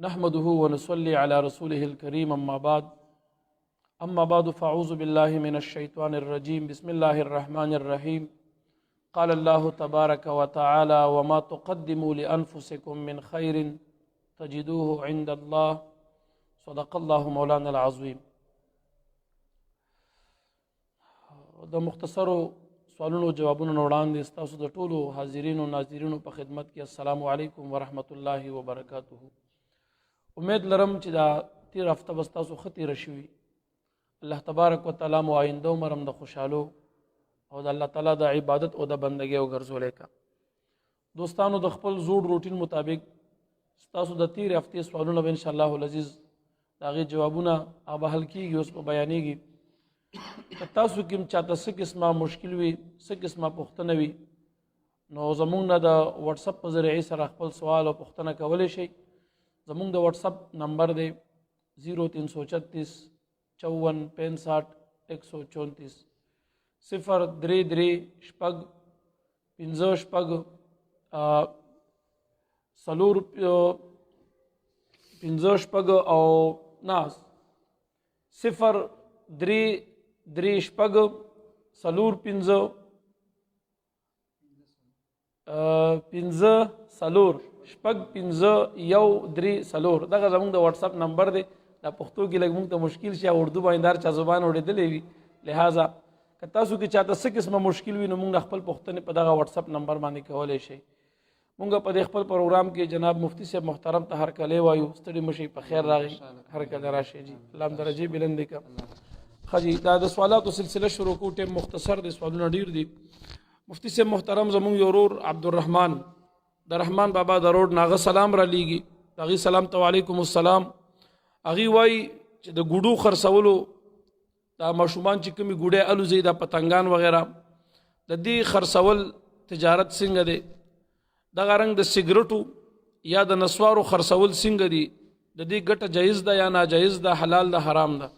نحمده ونصلي على رسوله الكريم أما بعد فأعوذ بالله من الشيطان الرجيم بسم الله الرحمن الرحيم قال الله تبارك وتعالى وما تقدموا لأنفسكم من خير تجدوه عند الله صدق الله مولانا العظيم. د مختصرو سوالونو جوابونو وړاندې ستاسو د ټولو حاضرینو ناظرینو په خدمت کې السلام علیکم ورحمت الله وبرکاته. امید لرم چې دا تیر هفته به ستاسو ښه تېره شوي. الله تبارک وتعالی مو آینده عمر هم د خوشحالو او د الله تعالی د عبادت او د بندګۍ وګرځولی کا. دوستانو د خپل زوړ روټین مطابق ستاسو د تیر هفتې سوالونه به انشاءالله العزیز د هغې جوابونه هغه حل کېږي، اوس به بیانېږي. که تاسو کې هم چاته څه قسمه مشکل وي، څه قسمه پوښتنه وي، نو زمونږ نه د وټسپ په ذریعې سره خپل سوال او پوښتنه کولی شئ. زمونږ د وټسپ نمبر دی 0336 54 65 134 033 50 سلور 50 او نه 033 سلور 50 سلور شپږ 50 1 3 سلور. دغه زمونږ د وټسپ نمبر دی. دا پښتو کې لږ مونږ ته مشکل شي، اردو باندې هر چا زبان اورېدلی وي، لہذا که تاسو کې چاته څه قسمه مشکل وي نو مونږ خپل پوښتنې په دغه وټسپ نمبر باندې کولی شئ. مونږ په دې خپل پروګرام کې جناب مفتی صاحب محترم ته هر کله وایو ستړي مشئ، په خیر راغی، هر کله راشئ. جی الله درجې بلند کړه. ښه جی، دا د سوالاتو سلسله شروع کوو. ټیم مختصر دی، سوالونه ډېر دي. مفتی صاحب محترم زمونږ یو ورور عبدالرحمن د رحمان بابا د روډ نه هغه سلام را لیږي. د هغې سلام ته وعلیکم السلام. هغې وایي چې د ګوډو خرڅولو دا ماشومان چې کومې ګوډۍ الوځي، دا پتنګان وغیره، د دې خرڅول تجارت څنګه دی؟ دغه رنګ د سګرټو یا د نسوارو خرڅول څنګه دي؟ د دې ګټه جایز ده یا ناجایز ده؟ حلال ده حرام ده؟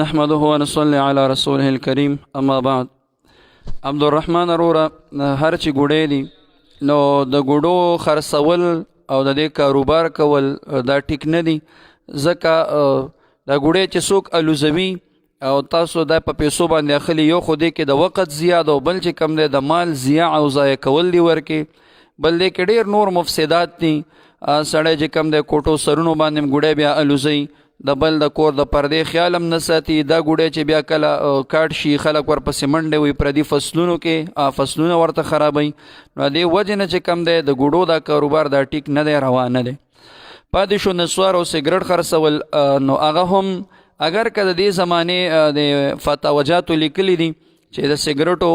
نحمده ونصلي على رسوله الكريم اما بعد. عبدالرحمن اروره هر چې ګوډۍ دي نو د ګوډو خرڅول او د دې کاروبار کول دا ټیک نه دي، ځکه دا ګوډۍ چې څوک الوزوي او تاسو دا په پیسو باندې اخلي، یو خو دې کې د وخت زیات او بل چې کم دی د مال ضیاع او ضایع کول دي ورکې، بل دې کې ډېر نور مفسدات دي. سړی چې کم دی کوټو سرونو باندې ګوډۍ بیا الوزوي، د بل د کور د پردې خیال هم نه ساتي. دا ګوډۍ چې بیا کله کاټ شي خلک ورپسې منډې وي پردي فصلونو کې، فصلونه ورته خرابوي. نو دې وجې نه چې کم دی د ګوډو دا کاروبار دا ټیک نه دی، روا نه دی. پاتې شو نسوار او سګرټ خرڅول، نو هغه هم اگر که د دې زمانې د فتاوجاتو لیکلي دي چې د سګرټو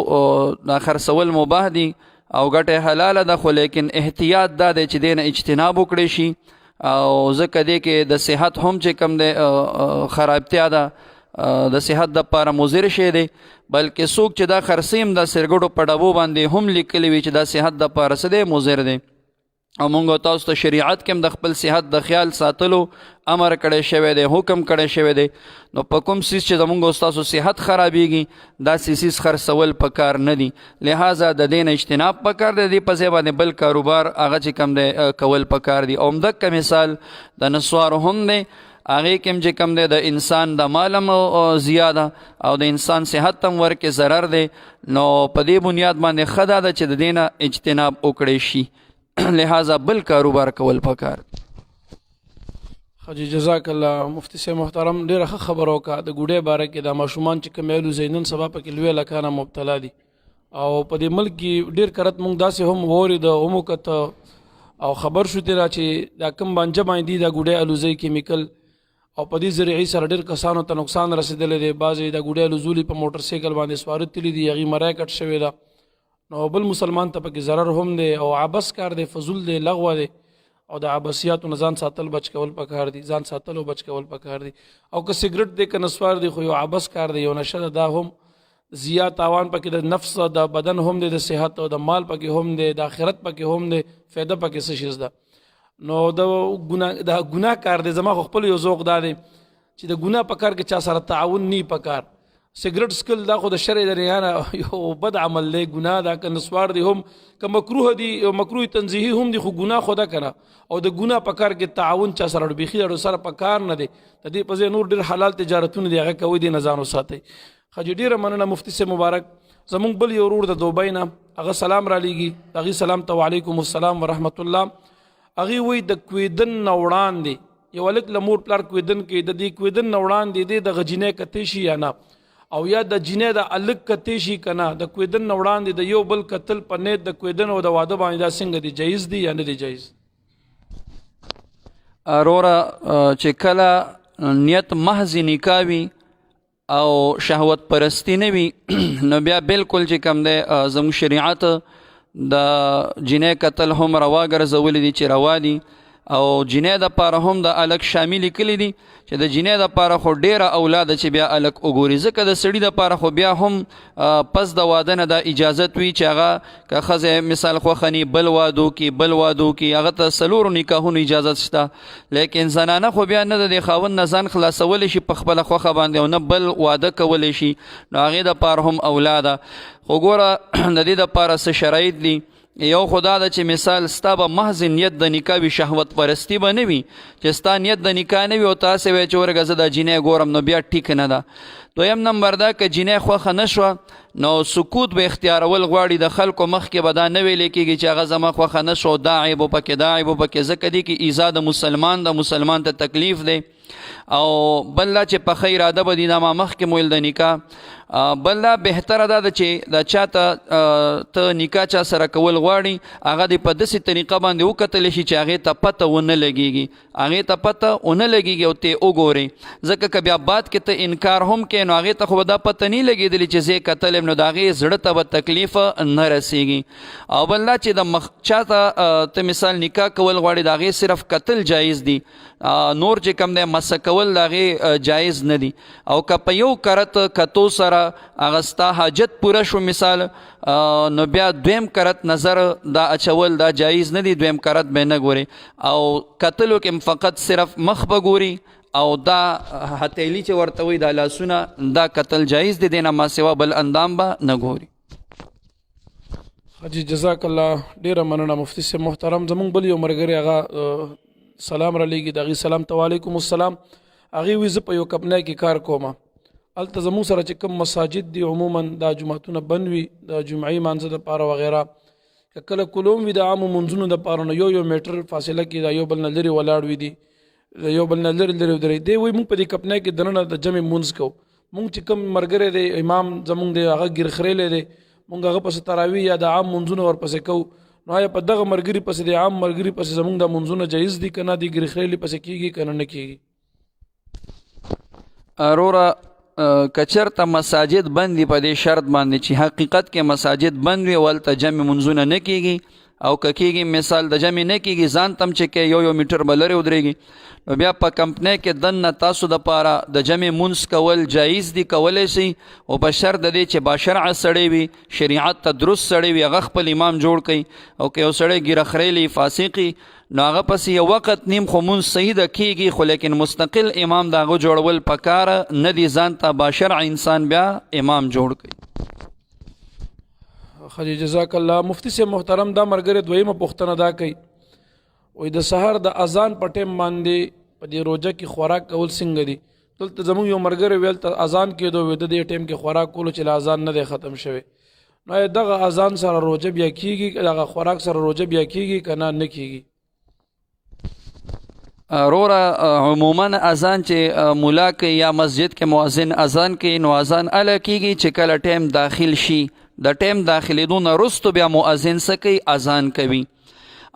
خرڅول مباح دي او ګټه حلاله ده، خو لیکن احتیاط دا دی چې دې نه اجتناب وکړی شي، او ځکه دې کې د صحت هم چې کم دی خرابتیا ده، د صحت دپاره مضر شی دی. بلکې څوک چې دا خرڅي هم د سګرټو په ډبو باندې هم لیکلی وي چې دا صحت دپاره څه دی، مضر دی. او مونږ تاسو ته شریعت کې هم د خپل صحت د خیال ساتلو امر کړی شوی دی، حکم کړی شوی دی. نو په کوم څیز چې زمونږ ستاسو صحت خرابیږي داسې څیز خرڅول پکار نه دي، لہذا د دې نه اجتناب پکار دی. دې په ځای باندې بل کاروبار هغه چې کم دی کول پکار دي. او همدغه مثال د نسوارو هم دی، هغې کې هم چې کم دی د انسان د مال هم زیاده او د انسان صحت هم ورکې ضرر دی. نو په دې بنیاد باندې ښه دا ده چې د دې نه اجتناب وکړی شي، لہذا بل کاروبار کول پکار. خجی جزاک الله. مفتی صاحب محترم ډېره ښه خبره وکړه. د ګوډۍ باره کې دا ماشومان چې کوم الوځي نن سبا پکې لویه لکانه مبتلا دي، او په دې ملک کې ډېر کرت مونږ داسې هم واورېده هم وکته او خبر شو تېره چې دا کوم بانجه باندې دي دا ګوډۍ الوځي کیمیکل، او په دې ذریعې سره ډېر کسانو ته نقصان رسېدلی دی. بعضې دا ګوډۍ الوزولي په موټر سایکل باندې سواره تللي دي، هغې مری کټ شوې ده. نو بل مسلمان ته پکې ضرر هم دی او عبث کار دی، فضول دی، لغوه دی. او د عبثیاتو نه ځان ساتل بچ کول پکار دي، ځان ساتل او بچ کول پکار دي. او که سګرټ دی که نسوار دی خو یو عبث کار دی، یو نشه ده، دا هم زیات تاوان پکې د نفس د بدن هم دی، د صحت او د مال پکې هم دی، د آخرت پکې هم دی، فایده پکې څه شیز ده. نو د ګناه کار دی. زما خو خپل یو ذوق دا دی چې د ګناه په کار کې چا سره تعاون نی پکار. سیګریټ سکل دا خو د شرع د ریانه یو بد عمل دی، ګناه ده. که نسوار دی هم، که مکروه دی، مکروه تنزیهی هم دی، خو ګناه خو ده کنه. او د ګناه په کار کې تعاون چا سره بیخي د سره په کار نه دی. د دې په ځای نور ډېر حلال تجارتونه دی، هغه کوي، دې نه ځان وساتئ. ښه جي ډېره مننه مفتي صاحب مبارک. زمونږ بل یو ورور د دوبۍ نه هغه سلام را لیږي، هغې سلام ته وعلیکم السلام ورحمت الله. هغې وایي د کویدن نه وړاندې یو هلک له مور پلار کویدن کې، د دې کویدن نه وړاندې دی دغه جینۍ کتی شي یا نه، او یا د جینۍ د الګ کتی شي که نه، د کویدن نه وړاندې د یو بل کتل په نیت د کویدن او د واده باندې دا څنګه دی، جایز دی یا نه دی جایز؟ وروره چې کله نیت محض نکاح وي او شهوت پرستی نه وي نو بیا بالکل چې کوم دی زموږ شریعت د جینۍ کتل هم روا ګرځولی دي چې روا دي، او جینۍ د پاره هم د الګ شامل کلی دي چې د جینۍ د پاره خو ډیره اولاد چې بیا الګ وګوري، ځکه د سړي د پاره خو بیا هم پس د واده نه د اجازت وي چې هغه که ښځه مثال خوښني بل وادو کې هغه ته څلورو نکاحونو اجازت شته، لیکن زنانه خو بیا نه د خاوند نه ځان خلاصولی شي په خپله خوښه باندې، او نه بل واده کولی شي، نو هغې د پاره هم اولاده. خو ګوره د دې دپاره څه شرایط دي. یو خدا ده چې مثال ستا به محض نیت د نکاح وي، شهوت پرستی به نه وي، چې ستا نیت د نکاح نه وي او تاسې وایې چې ورګه زه دا جینۍ ګورم، نو بیا ټیک نه ده. دویم نمبر دا که جینۍ خوښه نه شوه نو سکوت به اختیارول غواړي، د خلکو مخکې به دا نه ویلی کېږي چې هغه زما خوښه نه شو، دا عیب پکې دا عیب پکې، ځکه دې کې ایذا د مسلمان ته تکلیف دی. او بل لا چې پخه اراده به دي دا ما مخکې مویل د نکاح، بل لا بهتره دا ده چې دا چاته ته نکاح چا سره کول غواړي هغه دې په داسې طریقه باندې وکتلی شي چې هغې ته پته ونه لګېږي او ته وګورې، ځکه که بیا بعد کې ته انکار هم کوې نو هغې ته خو به دا پته نه لګېدلي چې زه یې کتلی یم، نو د هغې زړه ته به تکلیف نه رسېږي. او بل دا چې د چاته ته مثال نکاح کول غواړي د هغې صرف کتل جایز دي، نور چې کوم دی مسه کول د هغې جایز نه دي. او که په یو کرت کتو سره هغه ستا حاجت پوره شو مثال، نو بیا دویم کرت نظر دا اچول دا جایز نه دي، دویم کرت به نه ګوري، او کتلو کې فقط صرف مخ به ګوري، او دا هتیلی چې ورته وایي دا لاسونه دا کتل جایز دي، دې نه ما سوا بل اندام به نه ګوري. حاجی جزاک الله ډیره مننه مفتی صاحب محترم. زمونږ بل یو ملګری هغه سلام را لیږي، د هغې سلام ته وعلیکم السلام. هغې وایي زه په یو کمپنۍ کې کار کوم، هلته زمونږ سره چې کوم مساجد دي عموما دا جوماتونه بند وي د جمعې مانځه دپاره وغیره، که کله کلوم وي د عامو منځونو دپاره نو یو میټر فاصله کې دا یو بل نه لرې ولاړ وي، دي د یو بل نه لرې ودرېږي. دی وایي مونږ په دې کمپنۍ کې دننه د جمع مونځ کوو، مونږ چې کوم ملګری دی امام زمونږ دی هغه ګیرخریلی دی، مونږ هغه پسې تراویح یا د عام منځونه ورپسې کوو. نو آیا په دغه ملګري پسې د عام ملګري پسې زمونږ دا منځونه جایز دي که نه دي، ګیرخریلي پسې کېږي که نه کېږي؟ وروره که چېرته مساجد بند دي په دې شرط باندې چې حقیقت کې مساجد بند وي او هلته جمع منځونه نه کېږي، او که کېږي مثال د جمع نه کېږي ځان تم چې کې یو میټر به لرې ودرېږي، نو بیا په کمپنۍ کې دننه تاسو دپاره د جمع منځ کول جایز دي، کولی شئ، او په شرط د دې چې باشرعه سړی وي، شریعت ته درست سړی وي، هغه خپل امام جوړ کوي. او که یو سړی ګیرخریلی فاسقي نو هغه پسې یو وخت نیم خو مونځ صحیح ده کېږي، خو لیکن مستقل امام د هغه جوړول پکاره نه دي، ځان ته باشرع انسان بیا امام جوړ کوي. خدای جزاک الله. مفتی صاحب محترم دا ملګری دویمه پوښتنه دا کوي، وایي د سحر د اذان په ټیم باندې په دې روژه کې خوراک کول څنګه دي؟ دلته زموږ یو ملګری ویل ته اذان کېدو، وایي د دې ټیم کې خوراک کولو چې له اذان نه دی ختم شوی، نو دغه اذان سره روژه بیا کېږي، دغه خوراک سره روژه بیا کېږي که نه کېږي؟ وروره عموما اذان چې مولا کوي یا مسجد کې مؤذن اذان کوي، نو اذان اله کېږي چې کله ټیم داخل شي، د ټیم داخلېدو نه وروستو بیا مؤذن څه کوي؟ اذان کوي.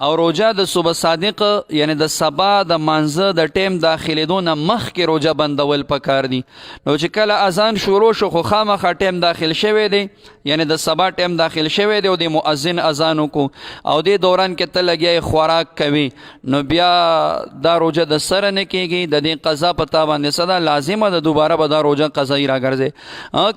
او روژه د صبح صادق یعنی د سبا د مانځه د ټیم داخلېدو نه مخکې روژه بندول پکار دي. نو چې کله اذان شروع شو خو خامخا ټیم داخل شوی دی، یعنی د سبا ټیم داخل شوی دی او د مؤذن اذان وکړو او دې دوران کې ته لګیا خوراک کوي، نو بیا دا روژه د سره نه کېږي، د دې قضا په تا باندې څه ده لازمه ده، دوباره به دا روژه قضایي راګرځي.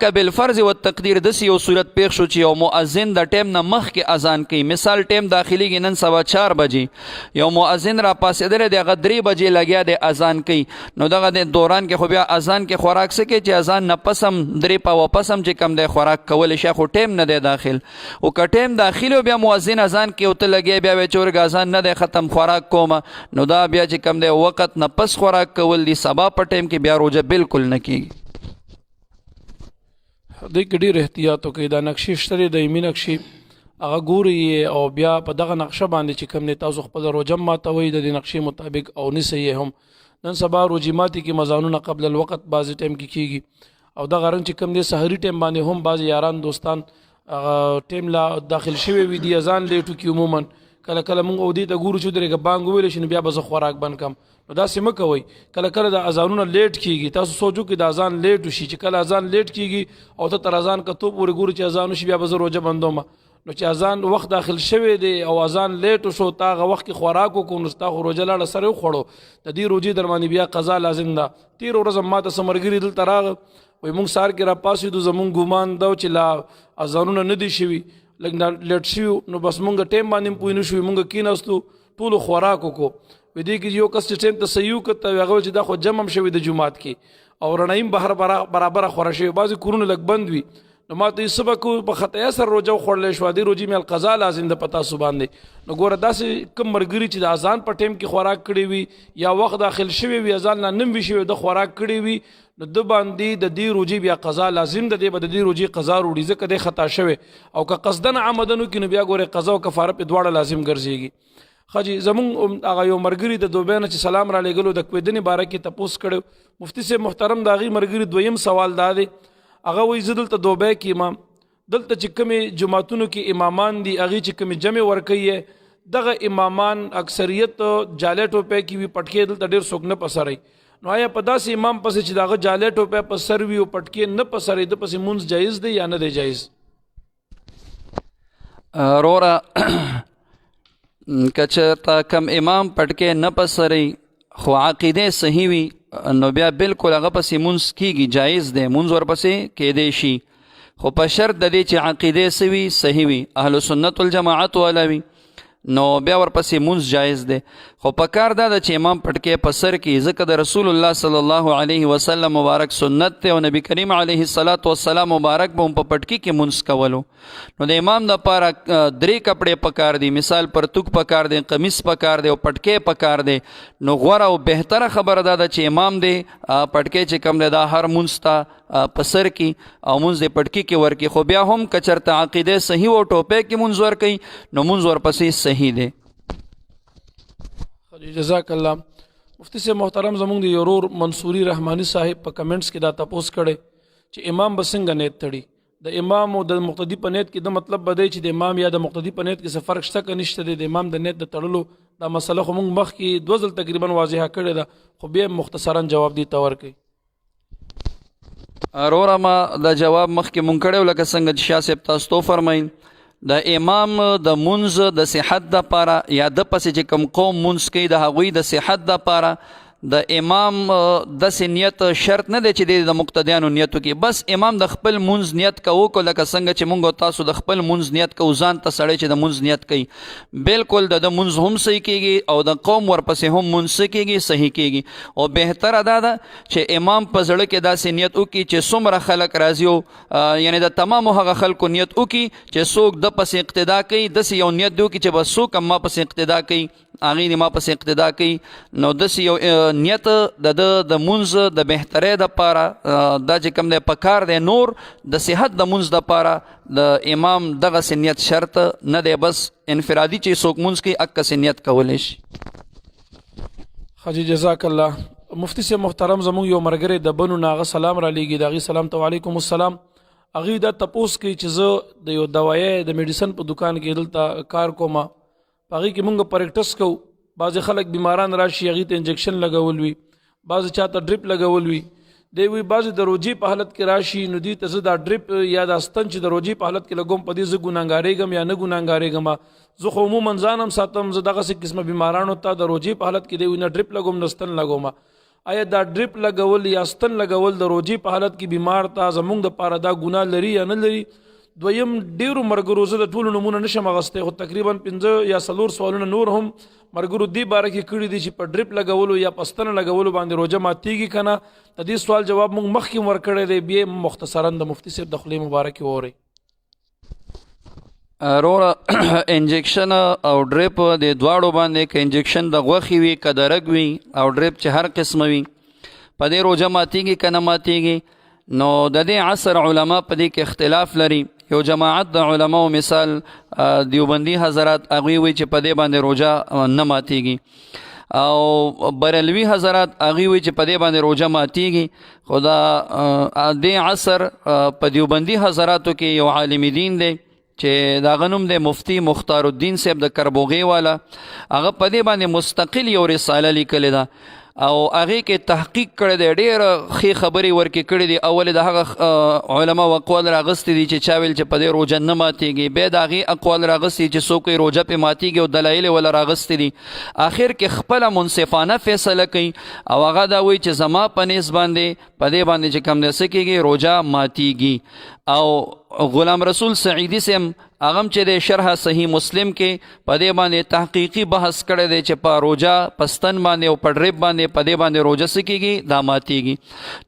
که بالفرض و تقدیر داسې یو صورت پیښ شو چې یو مؤذن د ټیم نه مخکې اذان کوي، مثال ټیم داخلېږي نن سبا 4 بجې یو مؤذن را پاسېدلی دی هغه 3 بجې لګیا دی اذان کوي نو دغه د دوران کې خو بیا اذان کې خوراک څه کوي چې اذان نه پس هم 3 پاوه پس هم چې کم دی خوراک کولی شي خو ټیم نه دی داخل او که ټیم داخل بیا مؤذن اذان کې ورته لګیا بیا وایي چې ورګه اذان نه دی ختم خوراک کومه نو دا بیا چې کم دی وخت نه پس خوراک کول دي سبا په ټیم کې بیا روژه بالکل نه کېږي دې کې ډېر احتیاط وکړئ دا نقشې شته دی دایمي نقشې هغه ګوري او بیا په دغه نقشه باندې چې کوم دی تاسو خپل روژه ماتوئ د دې نقشې مطابق او نیسئ یې هم نن سبا روژې ماتي کې مضانونه قبل الوقت بعضې ټایم کې کېږي او دغه رنګ چې کوم دی سحري ټایم باندې هم بعضې یاران دوستان هغه ټایم لا داخل شوی وي دي اذان لیټ وکړي عموما کله کله موږ اودې ته ګورو چې درېږه بانګ وویلی شي نو بیا به زه خوراک بند کړم نو داسې مه کوئ کله کله د اذانونه لیټ کېږي تاسو سوچو کې د اذان لیټ وشي چې کله اذان لیټ کېږي او ته تر اذان کتو پورې ګورو چې اذان وشي بیا به زه روژه بندوم نو چې اذان وخت داخل شوی دی او اذان لیټ شو تا هغه وخت کې خوراک وکړو نو ستا خو روژه لاړه سره وخوړو د دې روژې در باندې بیا قضا لازم ده تېره ورځ ما ته څه ملګري دلته راغه وایي موږ سهار کې راپاڅېدو زموږ ګمان دا چې لا اذانونه نه دي شوي لږ لیټ شوي نو بس مونږ ټایم باندې پوه نه شوي مونږ کېناستو ټولو خوراک وکړو وی دې کې یو کس چې ټایم ته صحیح وکړه هغه چې دا خو جمع هم شوي د جومات کې او رڼایم بهر برابره خوره شوي بعضې کورونه لږ بند وي نو ما ته یې څه به کوو په خطایا سره روژه وخوړلی شوه دې روژې مې القضا لازم ده په تاسو باندې نو ګوره داسې کوم ملګري چې د اذان په ټایم کې خوراک کړی وي یا وخت داخل شوی وي اذان لا نم وي شوی د خوراک کړی وي نو د باندې د دې روژې بیا قضا لازم ده دی به د دې روژې قضا وروړي ځکه دی خطا شوی او که قصدن عمدن وکړي نو بیا ګورې قضا او کفاره پې دواړه لازم ګرځېږي خجی زمونږ هغه یو ملګري د دوبۍ نه چې سلام را لېږلو د کویدنې باره کې تپوس کړی مفتي صاحب محترم د هغې ملګري دویم سوال دا دی هغه وایي زه دلته دوبۍ کې یم دلته چې کومې جماعتونو کې امامان دي هغې چې کومې جمع ورکوي دغه امامان اکثریت جالۍ ټوپۍ کې وي پټکې دلته ډېر څوک نه پسروي نو آیا په داسې امام پسې چې د هغه جالۍ ټوپۍ په سر وي او پټکې نه پسروي د پسې مونځ جایز دی یا نه دی جایز وروره که چېرته کم امام پټکې نه پسروي خو عقیدې صحیح وي نو بیا بالکل هغه پسې مونځ کېږي جایز دی مونځ ورپسې کېدی شي خو په شرط د دې چې عقیدې څه وي صحیح وي اهل سنت والجماعت والا وي نو بیا ورپسې مونځ جایز دی خو په کار دا ده چې امام پټکې په سر کې ځکه د رسول الله صلی الله علیه وسلم مبارک سنت دی او نبی کریم علیه الصلاة والسلام مبارک به هم په پټکي کې مونځ کولو نو د امام دپاره 3 کپړې پکار دي مثال پرتوک پکار دی قمیص پکار دی او پټکې پکار دی نو غوره او بهتره خبره دا ده چې امام دی پټکې چې کوم دی دا هر مونځ ته په سر کې او مونځ دی پټکي کې ورکړي خو بیا هم که چېرته عقیدې صحیح او ټوپۍ کې مونځ ورکوي نو مونځ ورپسې صحیح دی جزاک الله مفتی صاحب محترم زمونږ د یو ورور منصوري رحماني صاحب په کمنټس کې دا تپوس کړی چې امام به څنګه نیت تړي د امام او د مقتدي په نیت کې دا مطلب به دی چې د امام یا د مقتدي په نیت کې څه فرق شته که نشته دی د امام د نیت د تړلو دا مسله خو موږ مخکې 2 ځل تقریبا واضحه کړې ده خو بیا مختصرا جواب دی ته ورکوي وروره ما دا جواب مخکې مونږ کړی لکه څنګه چې شاه صاحب تاسو تو فرمایل د امام د مونځ د صحت دپاره یا د پسې چې کوم قوم مونځ کوي د هغوی د صحت دپاره د امام داسې نیت شرط نه دی چې د مقتدیانو نیت وکړي بس امام د خپل مونځ نیت کوو کو لکه څنګه چې مونږ تاسو د خپل مونځ نیت کوو ځان ته سړی چې د مونځ نیت کوي بالکل د مونځ هم صحیح کېږي او د قوم ورپسې هم مونځ کېږي صحیح کېږي او بهتره دا ده چې امام په زړه کې داسې نیت وکړي چې څومره خلک راځي او یعنی د تمامو هغه خلکو نیت وکړي چې څوک د پسې اقتدا کوي داسې یو نیت دی وکړي چې بس څوک هم ما پسې اقتدا کوي هغې د ما پسې اقتدا کوي نو داسې یو نیت د مونځ د بهترۍ دپاره دا چې کوم دی پکار دی نور د صحت د مونځ دپاره د امام دغسې نیت شرط نه دی بس انفرادي چې څوک مونځ کوي اکسې نیت کولی شي حاجی جزاک الله مفتی صاحب محترم زموږ یو ملګری د بنو نه هغه سلام را لیږي د هغې سلام ته وعلیکم السلام هغې دا تپوس کوي چې زه د یو دوایۍ د میډیسن په دکان کې دلته کار کوم په هغې کې مونږ پریکټس کوو بعضې خلک بیماران راشي هغې ته انجکشن لګول وي بعضې چاته ډریپ لګول وي دی وی بعضې د روجې په حالت کې راشي نو دوی ته زه دا ډریپ یا دا ستن چې د روجې په حالت کې لګوم په دې زه ګناهګارېږم یا نه ګناهګارېږم زه خو عموما ځان هم ساتم زه دغسې قسمه بیمارانو ته د روجې په حالت کې دی وي نه ډریپ لګوم نه ستن لګوم آیا دا ډریپ لګول یا ستن لګول د روجې په حالت کې بیمار ته زمونږ دپاره دا ګناه لري یا نه لري دویم ډیرو مرګرو زه د ټولو نمونه نشم اغستی خو تقریبا 5 یا 4 سوالونه نور هم مرګرو دې باره کې کړي دي چې په ډریپ لګولو یا پستنه لګولو باندې روژه ماتیږي که نه. د دې سوال جواب موږ مخکې ورکړی دی، بیا مختصرا د مفتي صاحب د خولې مبارکې واورئ. وروره انجکشن او ډریپ د دواړو باندې که انجکشن د غوښې وي که د رګ وي او ډریپ چې هر قسمه وي په دې روژه ماتیږي که نه ماتیږي. نو د دې عصر علما په دې کې اختلاف لري. یو جماعت د علماو مثال دیوبندي حضرات هغوی وایي چې په دې باندې روژه نه ماتیږي، او بریلوي حضرات هغوی وایي چې په دې باندې روژه ماتیږي. خو د دې عصر په دیوبندي حضراتو کې یو عالم دین دی چې د هغه نوم دی مفتی مختار الدین صاحب د کربوغې والا، هغه په دې باندې مستقل یو رساله لیکلې ده او هغې کې تحقیق کړی دی، ډېره ښې خبرې ورکې کړي دي. اول د هغه علما اقوال راغستې دي چې چا ویل چې په دې روژه نه ماتیږي، بیا د هغې اقوال راغستې چې څوک یې روژه پې ماتیږي او دلایل یې وله راغستې دي. آخر کې خپله منصفانه فیصله کوي او هغه دا وایي چې زما په نیز باندې په دې باندې چې کوم دی څه کېږي روژه ماتیږي. او غلام رسول سعیدي سیم هغه هم چې د شرح صحیح مسلم کې په دې باندې تحقیقي بحث کړی دی چې په روژه پستن باندې او په ډریپ باندې په دې باندې روژه څه کېږي دا ماتیږي.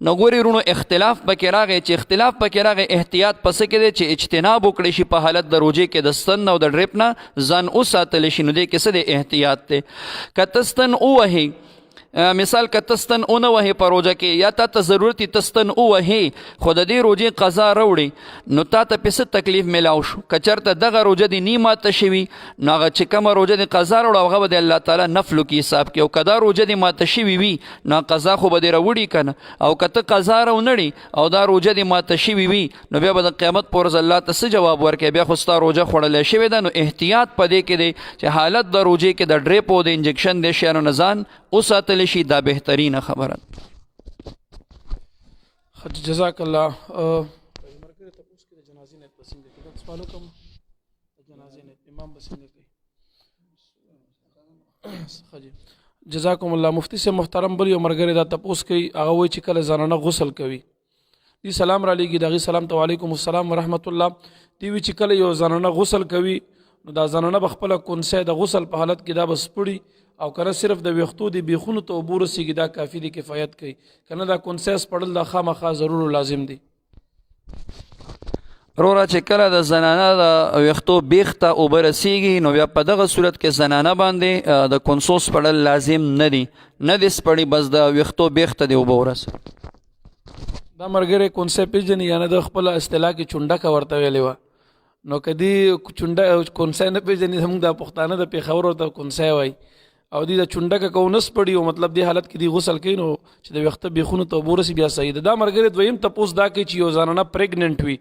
نو ګورې وروڼو اختلاف پکې راغی، چې اختلاف پکې راغی احتیاط پسې کې دی چې اجتناب وکړی شي په حالت د روژې کې د ستن او د ډریپ نه ځان وساتلی شي. نو دې کې څه دی احتیاط دی. که ته ستن ووهې مثال که تستن اونه وهې په روژه کې یا تا ته ضرورت تستن ووهې خو د دې روژې قضا راوړې نو تا ته پې څه تکلیف میلاو شو. که چېرته دغه روژه دې نی ماته شوي نو هغه چې کومه روژه دې قضا راوړه هغه به د الله تعالی نفلو کې حساب کړي، او که دا روژه دې ماته شوي وي نو قضا خو به دې راوړي که نه. او که ته قضا راونړې او دا روژه دې ماته شوي وي نو بیا به د قیامت په ورځ الله ته څه جواب ورکوي؟ بیا خو ستا روژه خوړلی شوې ده. نو احتیاط په دې کې دی چې حالت د روژې کې د ډریپ او د انجکشن د شیانو نه ځان وساتلی شي، دا بهترینه خبره. جزاک الله. جزاکم الله. مفتی سے محترم بل یو مرګری دا تپوس کوي، هغه وایي چې کله زنانه غسل کوي دی سلام را لېږي، د هغې سلام ته وعلیکم السلام ورحمت الله. دی وایي چې کله یو زنانه غسل کوي نو دا زنانه به خپله کونسی د غسل په حالت کې دا به سپړي او کنه صرف د ویښتو د بیخونو ته اوبه ورسېږي، دا کافي دی کفایت کوي، کنه دا کونسی سپړل دا خامخا ضرور و لازم دی. وروره چې کله د زنانه د ویښتو بیخ ته اوبه رسېږي نو بیا په دغه صورت کې زنانه باندې د کونسو سپړل لازم نه دي، نه دي سپړي، بس د ویښتو بیخ ته دې اوبه ورسوي. دا مرګری کونسی پېژني یا نه د خپله اصطلاح کې چونډکه ورته ویلې وه، نو که دې کونسی نه پېژني زموږ دا پښتانه د پېښور ورته کونسی وایي او دی د چونډکه که ونه سپړي او مطلب دې حالت کې دی غسل کوي نو چې د ویښته بیخونو ته اوبه ورسي بیا صحیح ده. دا مرګری دویم تپوس دا کوي چې یو زنانه پریګننټ وي،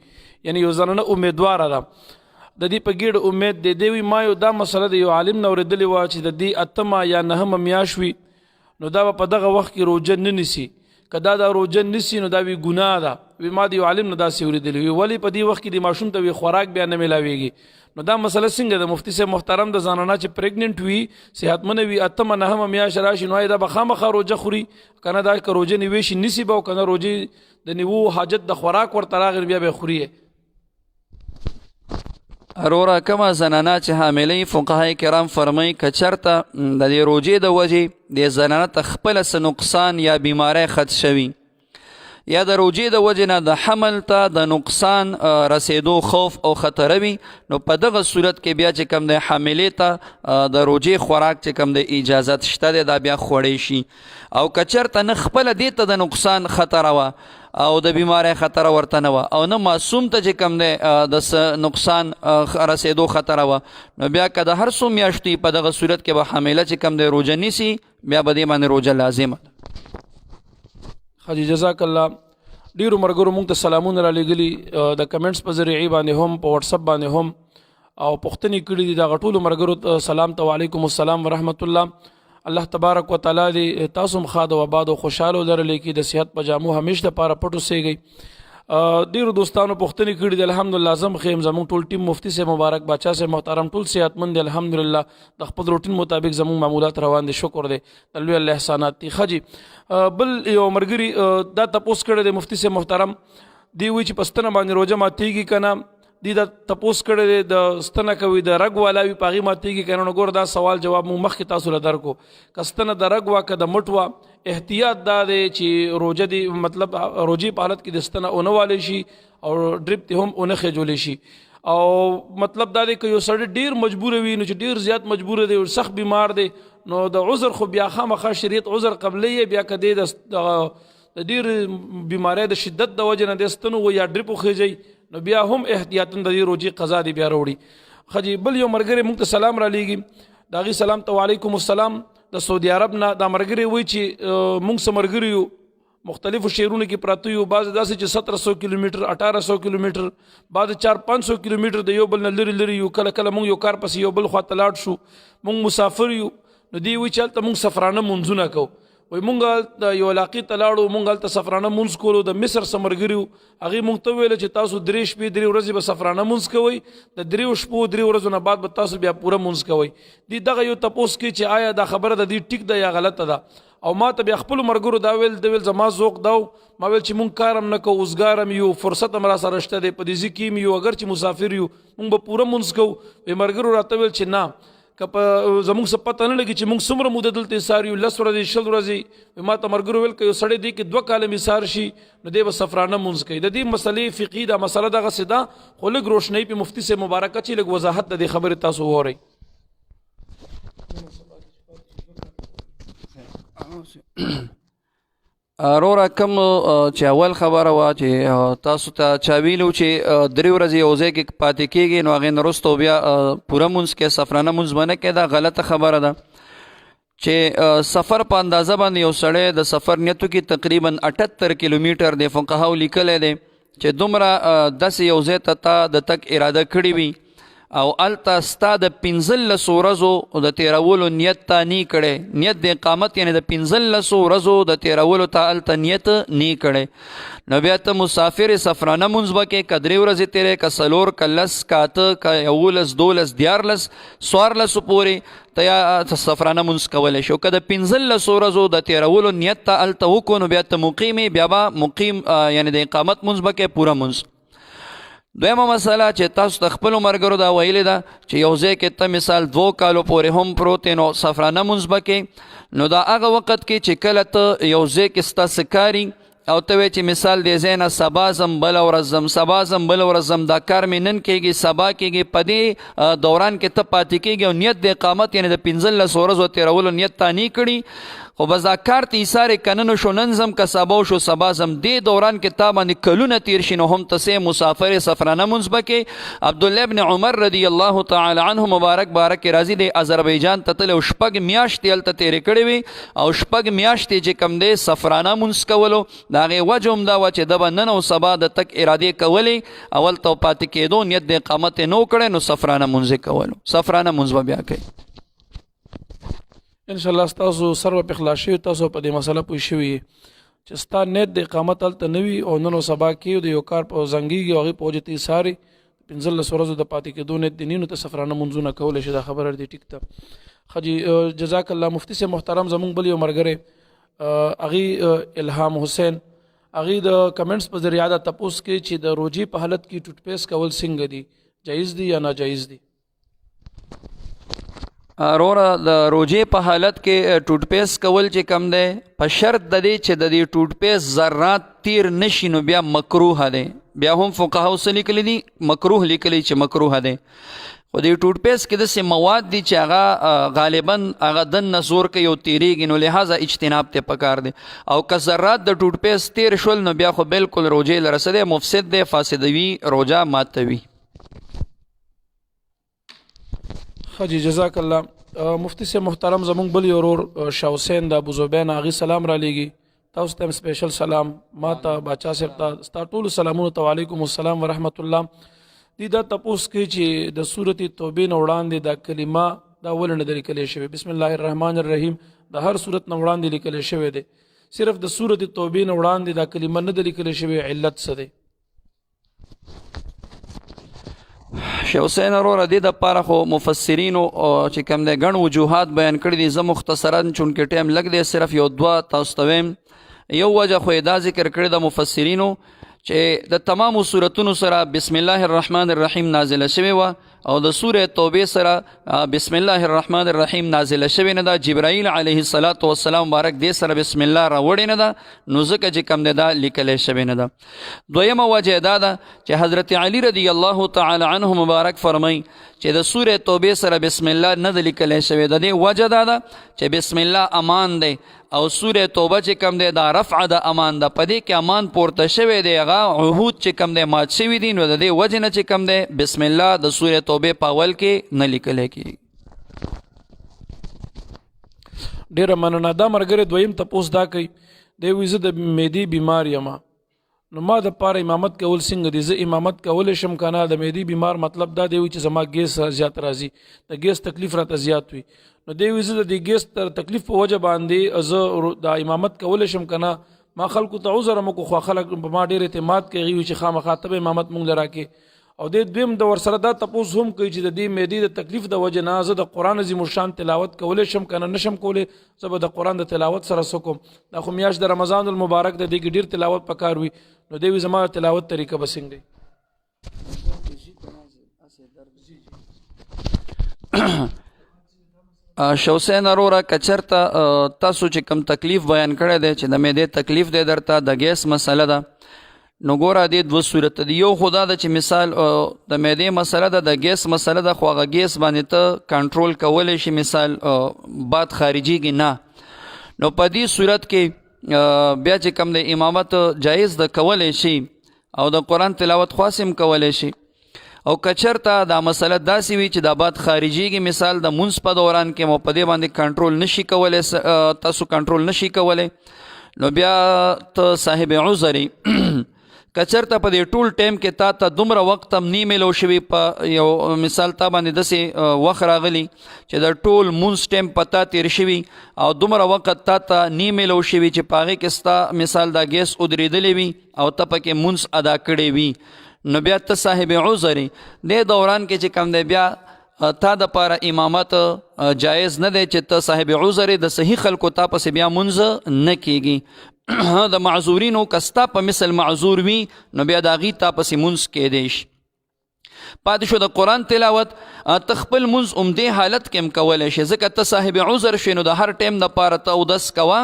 یعنی یو زنانه امیدواره ده، د دې په ګېډه امید دی. دی وي ما یو دا مسله د یو عالم نه اورېدلې وه چې د دې 8 یا 9 میاشت وي نو دا به په دغه وخت کې روژه نه نیسي. که دا روژه نیسي نو دا وي ګناه ده. وي ما د یو عالم نه داسې اورېدلې وي، ولې په دې وخت کې د ماشوم ته وي خوراک بیا نه میلاویږي. نو دا مسله څنګه د مفتی صاحب محترم د زنانه چې پریګننټ وي صحتمنه وي 8 9 میاشت راشي نو دا به خامخا روژه خوري، کنه دا که روژه نیوي شي نیسي به، او کنه روژې د نیوو حاجت د خوراک ورته راغی بیا به خوري. وروره کومه زنانه چې حاملې فقهای کرام فرمایي که چېرته د دې روژې د وجې دې زنانه ته خپله څه نقصان یا بیماری خد شوي یا د روژې د وجې نه د حمل ته د نقصان رسېدو خوف او خطره وي نو په دغه صورت کې بیا چې کوم دی حاملې ته د روژې خوراک چې کوم دی اجازت شته دی دا بیا خوړی شي. او که چېرته نه خپله دې ته د نقصان خطره وه او د بیماری خطره ورته نه وه او نه معصوم ته چې کوم دی د نقصان رسېدو خطره وه نو بیا که د هر څو میاشتې په دغه صورت کې به حامله چې کوم دی روژه نیسي بیا به دې باندې روژه لازمه ده. حاجی جزاک الله. ډیرو مرګرو موږ ته سلامونه را لېږلي د کمنټس په ذریعې باندې هم په واتساپ باندې هم او پوښتنې کړي دي. دغه ټولو مرګرو ته سلام ته وعلیکم السلام ورحمت الله. الله تبارک وتعالی دې تاسو هم ښاد او آباد او خوشحاله ولرلی کړي، د صحت په جامو همیشه دپاره پټ اوسېږئ. ډیرو دوستانو پوښتنې کړي دي، الحمدلله زم ښه یم، زموږ ټول ټیم مفتی صاحب مبارک باچا صاحب محترم ټول صحتمند دي الحمدلله، د خپل روټین مطابق زموږ معمولات روان دي، شکر دی د لوی الله احسانات دي. ښه جي بل یو ملګري دا تپوس کړی دی مفتی صاحب محترم، دی وایي چې په ستنه باندې روژه ماتېږي که نه؟ دی دا تپوس کړی دی د ستنه کوي د رګ والا وي په هغې ماتېږي که نه نو ګوره دا سوال جواب مو مخکې تاسو له درکو که ستنه د رګ وا که د مټ وا احتیاط دا دی چې روجه دی مطلب روجې په حالت کې د ستنه ونه والی شي او ډریپ ته هم ونه خېجولی شي او مطلب دا دی که یو سړی ډېر مجبوره وي نو چې ډېر زیات مجبوره دی او سخت بیمار دی نو د عذر خو بیا خامخا شریعت عذر قبلی بیا که دی د ډېر بیماری د شدت د وجې نه د ستنو و یا ډریپ وخېجئ نو بیا هم احتیاطاً د دې روجې قضا دی بیا راوړي ښه جي بل یو ملګری موږ ته سلام رالیږي د هغې سلام ته وعلیکم السلام د سعودي عرب نه دا ملګری وایي چې موږ څه ملګري یو مختلفو شهرونو کې پراته یو بعض داسې چې 1700 کیلومیټر 1800 کیلومیټر بعض 400-500 کیلومیټر د یو بل نه لرې لرې یو کله کله موږ یو کار پسې یو بل خواته لاړ شو موږ مسافر یو نو دی وایي چې هلته موږ سفرانه مونځونه کوو وای مونږ د یو علاقې ته لاړو مونږ هلته سفرانه مونځ کولو د مصر څه ملګري وو هغې مونږ ته وویله چې تاسو 3 شپې 3 ورځې به سفرانه مونځ کوئ د 3 شپو 3 ورځو نه بعد به تاسو بیا پوره مونځ کوئ دی دغه یو تپوس کوي چې آیا دا خبره د دې ټیک ده یا غلطه ده او ما ته بیا خپلو ملګرو دا ویل زما ذوق دا ما ویل چې مونږ کار هم نه کوو اوزګار هم یو فرصت هم را سره شته دی په دې ځي کې هم یو اگر چې مسافر یو مونږ به پوره مونځ کوو وی ملګرو راته ویل چې نه که په زموږ څه پته نه لګي چې موږ څومره موده دلته ایسار یو 10 ورځې 20 ورځې ما ته ملګرو ویل که یو سړی دی کې 2 کاله ایسار شي نو دی به سفرانه مونځ کوي د دې مسلې فقهي دا مسله دغسې ده خو لږ روشنۍ پې مفتي صاحب مبارک اچي لږ وضاحت د دې خبرې تاسو وورئ اروره کوم چې اول خبره وه چې تاسو ته چا ویلو چې 3 ورځې یو ځای کې پاتې کېږي نو هغې نه وروسته بیا پوره مونځ کې سفرانه مونځ به نه کوي دا غلطه خبره ده چې سفر په اندازه باندې یو سړی د سفر نیتو کې تقریبا 78 کیلومیټر د فقهاو لیکلی دی چې دومره داسې یو ځای ته تا د تک اراده کړې وي او الته ستا د 15 ورځو د تیرولو نیت تا نی کړی نیت د اقامت یعنی د 15 ورځو د تیرولو تا الته نیت نی کړی نو بیا ته مسافر سفرانه مونځ به کې که 3 ورځې تیرې که 4 که 10 که 8 که 11 12 14 14 پورې ته یا سفرانه مونځ کولی شو که د 15 ورځو د تیرولو نیت ته الته وکړو نو بیا ته مقیمې بیا به مقیم یعنی د اقامت مونځ به کې پوره مونځ دویمه مسله چې تاسو ته خپلو ملګرو دا ویلې ده چې یو ځای کې ته مثال 2 کالو پورې هم پروت نو سفرانه مونځ به کې نو دا هغه وخت کې چې کله ته یو ځای کې ستا څه کاري او ته وایې چې مثال دې ځای نه سبا ځم بله ورځ ځم سبا ځم بله ورځ ځم دا کار مې نن کېږي سبا کېږي په دې دوران کې ته پاتې کېږي او نیت د اقامت یعنی د 15 ورځو تېرولو نیت تا نه کړي خو بس دا کار ته ایسارې که نن شو نن ځم که سبا شو سبا ځم دې دوران کې تا باندې کلونه تیر شي نو هم ته مسافر سفرانه مونځ به کې عبدالله ابن عمر رضی الله تعالی عنه مبارک بارک راضي دی اذربایجان ته تللی او 6 میاشتې هلته تېرې کړې وي او 6 میاشتې چې کوم دی سفرانه مونځ کولو د هغې وجه هم دا وه چې ده به نن او سبا د تک ارادې کولې اول ته پاتې کېدو نیت د اقامت یې نه کړی نو سفرانه مونځ یې کولو سفرانه مونځ به بیا کوي انشاءالله ستاسو سر به پې خلاص شوي تاسو په دې مسله پوه شوي چې ستا نیت د اقامت هلته نه وي او نن او سبا کې د یو کار په زنګېږي او هغې په وجه ته ایسارې 15 ورځو د پاتې کېدو نیت دې نو ته سفرانه مونځونه کولی شي دا خبره دې ټیک ته ښه جي جزاک الله مفتي صاحب محترم زمونږ بل یو ملګری هغې الهام حسین هغې د کمنټس په ذریعه دا تپوس کې چې د روجې په حالت کې ټوټپیس کول څنګه دي جایز دي یا ناجایز دي روره د روجې په حالت کې ټوټپیس کول چې کم دی په شرط د دې چې د دې ټوټپیس ذرات تیر نشي نو بیا مکروه دی بیا هم فقهاو څه لیکلی دي مکروه لیکلی چې مکروه دی خو دې ټوټپیس کې داسې مواد دي چې هغه غالبا هغه دننه زور کوي او تیریږي نو لحاظه اجتناب ته پکار دی او که ذرات د ټوټپیس تیر شول نو بیا خو بالکل روجې لره څه دی مفسد دی فاسدوي روجه ماتوي خجی جزاک الله مفتی سے محترم زمونږ بل یو ورور شاه حسین د ابو زبین هغې سلام را لیږي تاسو ته سپیشل سلام ما ته باچا صاحب ته ستا ټولو سلامونو ته وعلیکم السلام ورحمت الله دی دا تپوس کوي چې د صورت توبې نه وړاندې دا کلمه دا ولې نه ده لیکلی شوې بسم الله الرحمن الرحیم د هر صورت نه وړاندې لیکلی شوی دی صرف د صورت توبې نه وړاندې دا کلمه نه ده لیکلی شوې علت څه دی شیخ حسین وروره دې دپاره خو مفسرینو چې کوم دی ګڼ وجوهات بیان کړي دي زه مختصرا چونکې ټایم لږ دی صرف 1-2 تاسو ته ویم یو وجه خو یې دا ذکر کړی د مفسرینو چې د تمامو سورتونو سره بسم الله الرحمن الرحیم نازله شوې وه او د سوره توبې سره بسم الله الرحمن الرحیم نازله شوې نه ده. جبرائیل علیه السلام مبارک دې سره بسم الله راوړې نه ده، نو ځکه چې کوم دی دا لیکلی شوې نه ده. دویمه وجه دا ده چې حضرت علی رضی الله تعالی عنه مبارک فرمایي چې د سوره توبې سره بسم الله نه ده لیکلی شوې. د دې وجه دا ده چې بسم الله امان دی او سوره توبه چې کم دی دا رفع د امان ده، په دې کې امان پورته شوی دی، هغه عهود چې کم دی مات شوي دي، نو د دې وجې نه چې کم دی بسم الله د سوره توبې په اول کې نه لیکلی کېږي. ډېره مننه. دا ملګری دویم تپوس دا کوي، دی وایي زه د معدې بیمار یم، نو ما د پاره امامت کول څنګه دي؟ زه امامت کولی شم که نه؟ د معدې بیمار مطلب دا دی چې زما ګیس زیات راځي، د ګیس تکلیف راته زیات وي، نو دی وایي زه د دې ګیس تکلیف په وجه باندې زه د امامت کولی شم که نه؟ ما خلکو ته عذر هم وکړو، خو خلک په ما ډېر اعتماد کوي، هغوی چې خامخا ته به امامت مونږ له راکړې. او دې دویم د ورسره دا تپوس هم کوي چې د دې معدې د تکلیف د وجه نه زه د قرآن عظیم الشان تلاوت کولی شم که نه؟ نشم کولی، زه به د قرآن د تلاوت سره څه کوم؟ دا خو میاشت د رمضان المبارک د دې کې ډېر تلاوت پکار وي، نو دی وایي زما د تلاوت طریقه به څنګه وي؟ شوسین اروره کچرته تاسو چې کم تکلیف بیان کړی دی چې د معدې تکلیف دی درته د ګیس مسله ده، نو ګوره دې دوه صورت دي. یو خو دا ده چې مثال د معدې مسله ده، د ګیس مسله ده، خو هغه ګیس باندې ته کنټرول کولی شي، مثال باد خارجیږي نه، نو په دې صورت کې بیا چې کم د امامت جایز ده کولی شي او د قرآن تلاوت خاص هم کولی شي. او کچرته دا مسله داسې وي چې دا باد خارجیږي، مثال د مونځ په دوران کې مو په دې باندې کنټرول نشي کولی، تاسو کنټرول نشي کولی، نو بیا ته صاحب عذري کچرته په دې ټول ټایم کې تا ته دومره وخت هم نی میلو شوي، په یو مثال تا باندې داسې وخت راغلی چې د ټول مونځ ټایم په تا تیر شوي او دومره وخت تا ته نی میلو شوي چې په هغې کې ستا مثال دا ګیس ودرېدلی وي او ته پکې مونځ ادا کړی وي، نو بیا ته صاحب عذري. دې دوران کې چې کم دی بیا تا د پاره امامت جایز نه دی چې ته صاحب عذري د صحیح خلکو تا پسې بیا مونځ نه کېږي. د معذورینو کستا په مثل معذور وي، نو بیا د هغې تا پسې مونځ کېدی شي. پاتې شو د قرآن تلاوت، ته خپل مونځ عمدې حالت کې هم کولی شي، ځکه ته صاحب عذر شوې، نو د هر ټایم دپاره ته اودس کوه،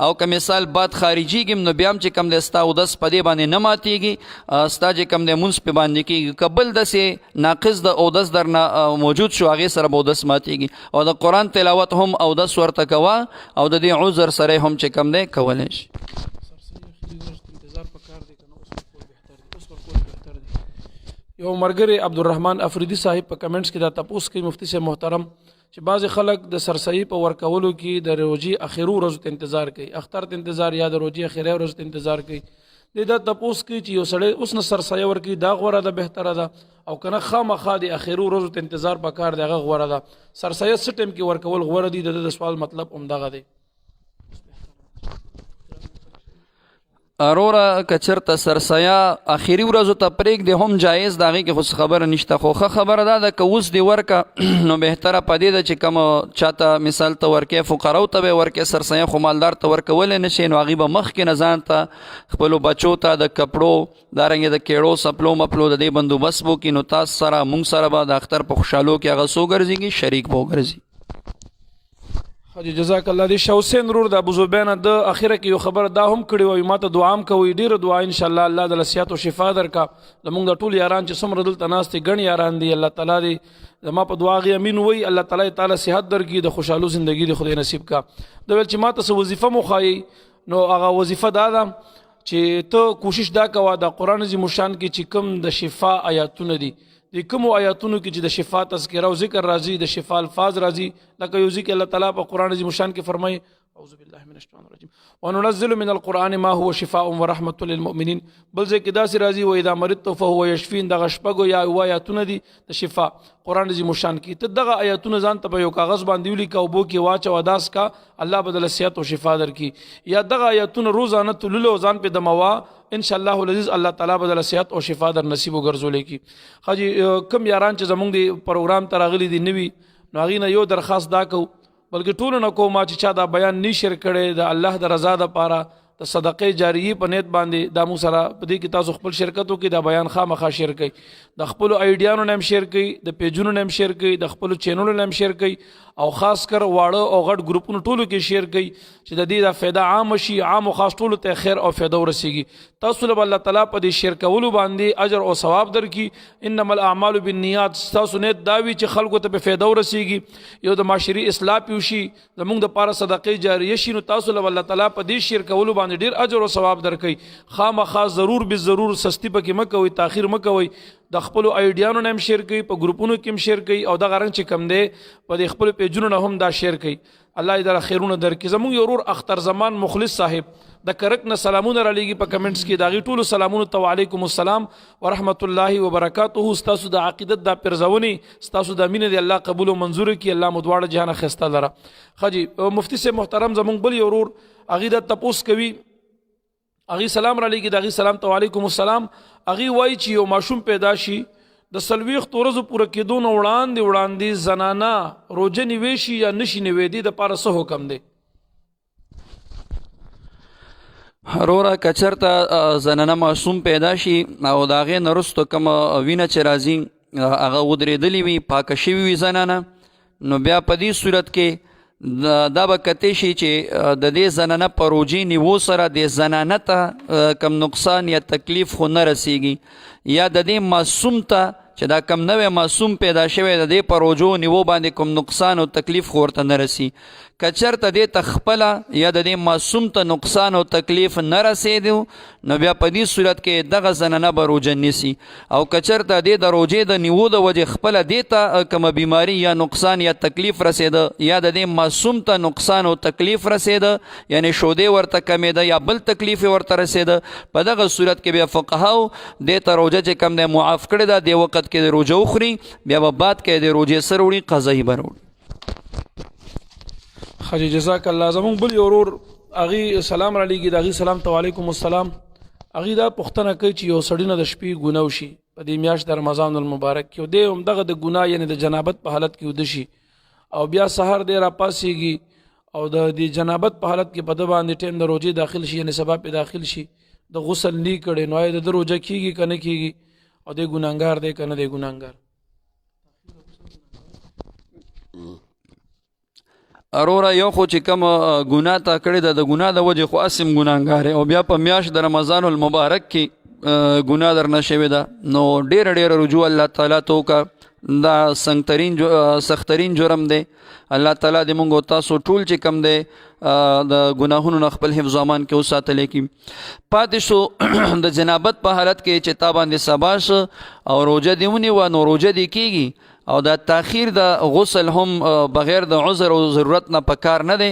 او که مثال باد خارجیږي نو بیا هم چې کم دی ستا اودس په دې باندې نه ماتېږي، ستا چې کم دی مونځ پې باندې کېږي. که بل داسې ناقص د اودس درنه موجود شو، هغې سره به اودس ماتېږي. او د قرآن تلاوت هم اودس ورته کوه او د دې عذر سره هم چې کم دی کولی شي. یو مرګری عبدالرحمن افریدی صاحب په کمنټس کې دا تپوس کوي مفتی صاحب محترم چې بعضې خلک د سرسایي په ورکولو کې د روجي اخرو ورځو ته انتظار کوي، اختر ته انتظار یا د روجي اخري ورځو ته انتظار کوي. دا تپوس کوي چې یو سړی اوس نه سرسایه ورکوي دا غوره ده بهتره ده، او که نه خامخا د اخرو ورځو ته انتظار پکار دی هغه غوره ده. سرسایه څه ټایم کې ورکول غوره دي؟ د سوال مطلب همدغه دی. اروره کچرته سرسایه اخري ورځو ته پرېږدې هم جایز د هغې کې خو خبره نشته، خو ښه خبره دا ده که اوس دې ورکه نو بهتره په دې ده چې کوم چاته مثال ته ورکې فقراو ته به یې ورکې، سرسایه خو مالدار ته ورکولی نه شي، نو هغوی به مخکې نه ځان ته خپلو بچو ته د کپړو دارنګې د کیړو سپلو مپلو د دې بندوبست به وکړي، نو تاسو سره مونږ سره به د اختر په خوشحالو کې هغه څو ګرځېږي، شریک به وګرځي. حاجی جزاک الله. د شوسین رور د ابو زبینا د اخره کې یو خبر دا هم کړی وای، ما ته دعا هم کوي، ډیره دعا ان شاء الله الله د صحت او شفا درکا. زمونږ د ټول یاران چې څومره دلته ناست دي ګڼ یاران دي، الله تعالی دې زما په دعا غي امین وای، الله تعالی صحت درکړي، د خوشحالو زندگی د خدای نصیب کا. د ویل چې ما ته وظیفه مو خایي، نو هغه وظیفه دا ده چې ته کوشش دا کوه د قرآن عظیم الشان کې چې کوم د شفا آیاتونه دي، د کومو آیاتونو کې چې د شفا تذکره او ذکر راځي، د شفا الفاظ راځي، لکه یو ذکر الله تعالی په قرآن عظیم الشان کې فرمایي اعوذ بالله من الشیطان الرجیم وننزل من القرآن ما هو شفاء ورحمة للمؤمنین. بل ځای کې داسې راځي واذا مرضت فهو یشفین. دغه شپږو یا اوه آیاتونه دي د شفا قرآن عظیم الشان کې. ته دغه آیاتونه ځان ته په یو کاغذ باندې ولیکه او اوبو کې واچوه، داس کا الله بدل صحت او شفا درکړي. یا دغه آیاتونه روزانه تللو ځان په دموا ان شاء الله العزیز الله تعالی بدل صحت او شفا در نصیب وګرځولې کی. حاجی کم یاران چې زمونږ دی پروګرام ته راغلي دي نوي، نو هغې نه یو درخواست دا کو، بلکې ټولو نه کوم چې چا دا بیان نه شیر کړی د الله د رضا دپاره، د صدقې جاریه په نیت باندې دا مو سره په دې کې تاسو خپل شرکتو کې دا بیان خامخا شیر کړئ د خپل آیډیانو نیم شیر کړئ د پیجونو نیم شیر کړئ د خپل چینلونو نیم شیر کړئ او خاص کر واړه او غټ ګروپونو ټولو کې شیر کړئ چې د دې د فایده عام شي عام او خاص ټولو ته خیر او فایده ورسیږي تاسو له الله تعالی په دې شیر کولو باندې اجر او ثواب درکې انما الاعمال بالنیات تاسو نیت داوی چې خلکو ته په فایده ورسیږي یو د معاشري اصلاح پیوشي زموږ د پاره صدقې جاریه شي نو تاسو له الله تعالی په دې شیر کولو باندې ډیر اجر او ثواب درکې خامخا ضرور به ضرور سستی پکې مکوئ تاخير مکوئ د خپل آیډیانو نیم شیر کړئ په ګروپونو کې هم شیر کړئ او د غرنګ چې کم دی په خپل پیجونو نه هم دا شیر کړئ الله دې در خیرونه درکې زموږ یو ورور اختر زمان مخلص صاحب د کرک نه سلامونه را لېږي په کمنټس کې داغي ټولو سلامونه تو علیکم السلام ورحمت الله وبرکاته ستاسو د عقیدت د پرزونی ستاسو د امینه دی الله قبول او منظور کړي الله مدواړه جهان خسته لره خجی مفتی سے محترم زموږ بل یو ورور اغه د تپوس کوي اغه سلام را لېږي داغي سلام تو علیکم السلام اغه وای چې یو ماشوم پیدا شي د سلويخ تورزو پوره کېدون وړاندې زنانا روزه نیوي یا نشي نیوي دي د پاره څه حکم دی هرورا کچرته زنانه معصوم پیدا شي او د هغې نه وروسته کومه وینه چې راځي هغه ودرېدلې وي پاکه شوي وي زنانه نو بیا په دې صورت کې دا به کتی شي چې د دې زنانه په روجې نیوو سره د زنانه ته کم نقصان یا تکلیف خو نه رسیږي یا د دې معصوم ته چې دا کم نوی معصوم پیدا شوی د دې په روجو نیوو باندې کوم نقصان او تکلیف خو ورته نه رسي که چېرته دې ته خپله یا د دې معصوم ته نقصان او تکلیف نه رسېدو نو بیا په دې صورت کې دغه زنانه به روجه نیسي او که چېرته دې د روجې د نیوو د وجې خپله دې ته کومه بیماري یا نقصان یا تکلیف رسېده یا د دې معصوم ته نقصان او تکلیف رسېده یعنی شودې ورته کمېده یا بل تکلیف ورته رسېده په دغه صورت کې بیا فقهاو دې ته روجه چې کم دی معاف کړې ده دې وخت کې د روجه وخوري بیا به بعد کې د روجې سره وړي قضایي به راوړي خجی جزاک الله زمون بل یو ورور اغي سلام را لېږي داغي سلام تو علیکم السلام اغي دا پوښتنه کوي چې یو سړی نه د شپې ګناه وشي په دې میاشت د رمضان المبارک کې دی هم دغه د ګناه یعنی د جنابت په حالت کې ود شي او بیا سحر دی را پاسېږي او د جنابت په حالت کې په د باندې ټیم د روزې داخل شي یعنی سبا په داخل شي د غسل نه کړي نو د روزه کیږي کنه کیږي او د ګناګار دی کنه د ګناګار ارورا یو خو چې کوم ګناه تا کړې ده د ګناه د وجې خو اسم ګناهګار او بیا په میاشت د رمضان المبارک کې ګناه درنه شوې ده نو ډېره رجوع الله تعالی ته وکړه دا سخترین جرم دی الله تعالی دې موږ تاسو ټول چې کم دی د ګناهونو نه خپل حفظ و امان کې وساتلی کړي پاتې شو د جنابت په حالت کې چې تا باندې سبا شو او روجه دې ونیوه نو روجه دې کېږي او دا تاخیر د غسل هم بغیر د عذر او ضرورت نه پکار نه دی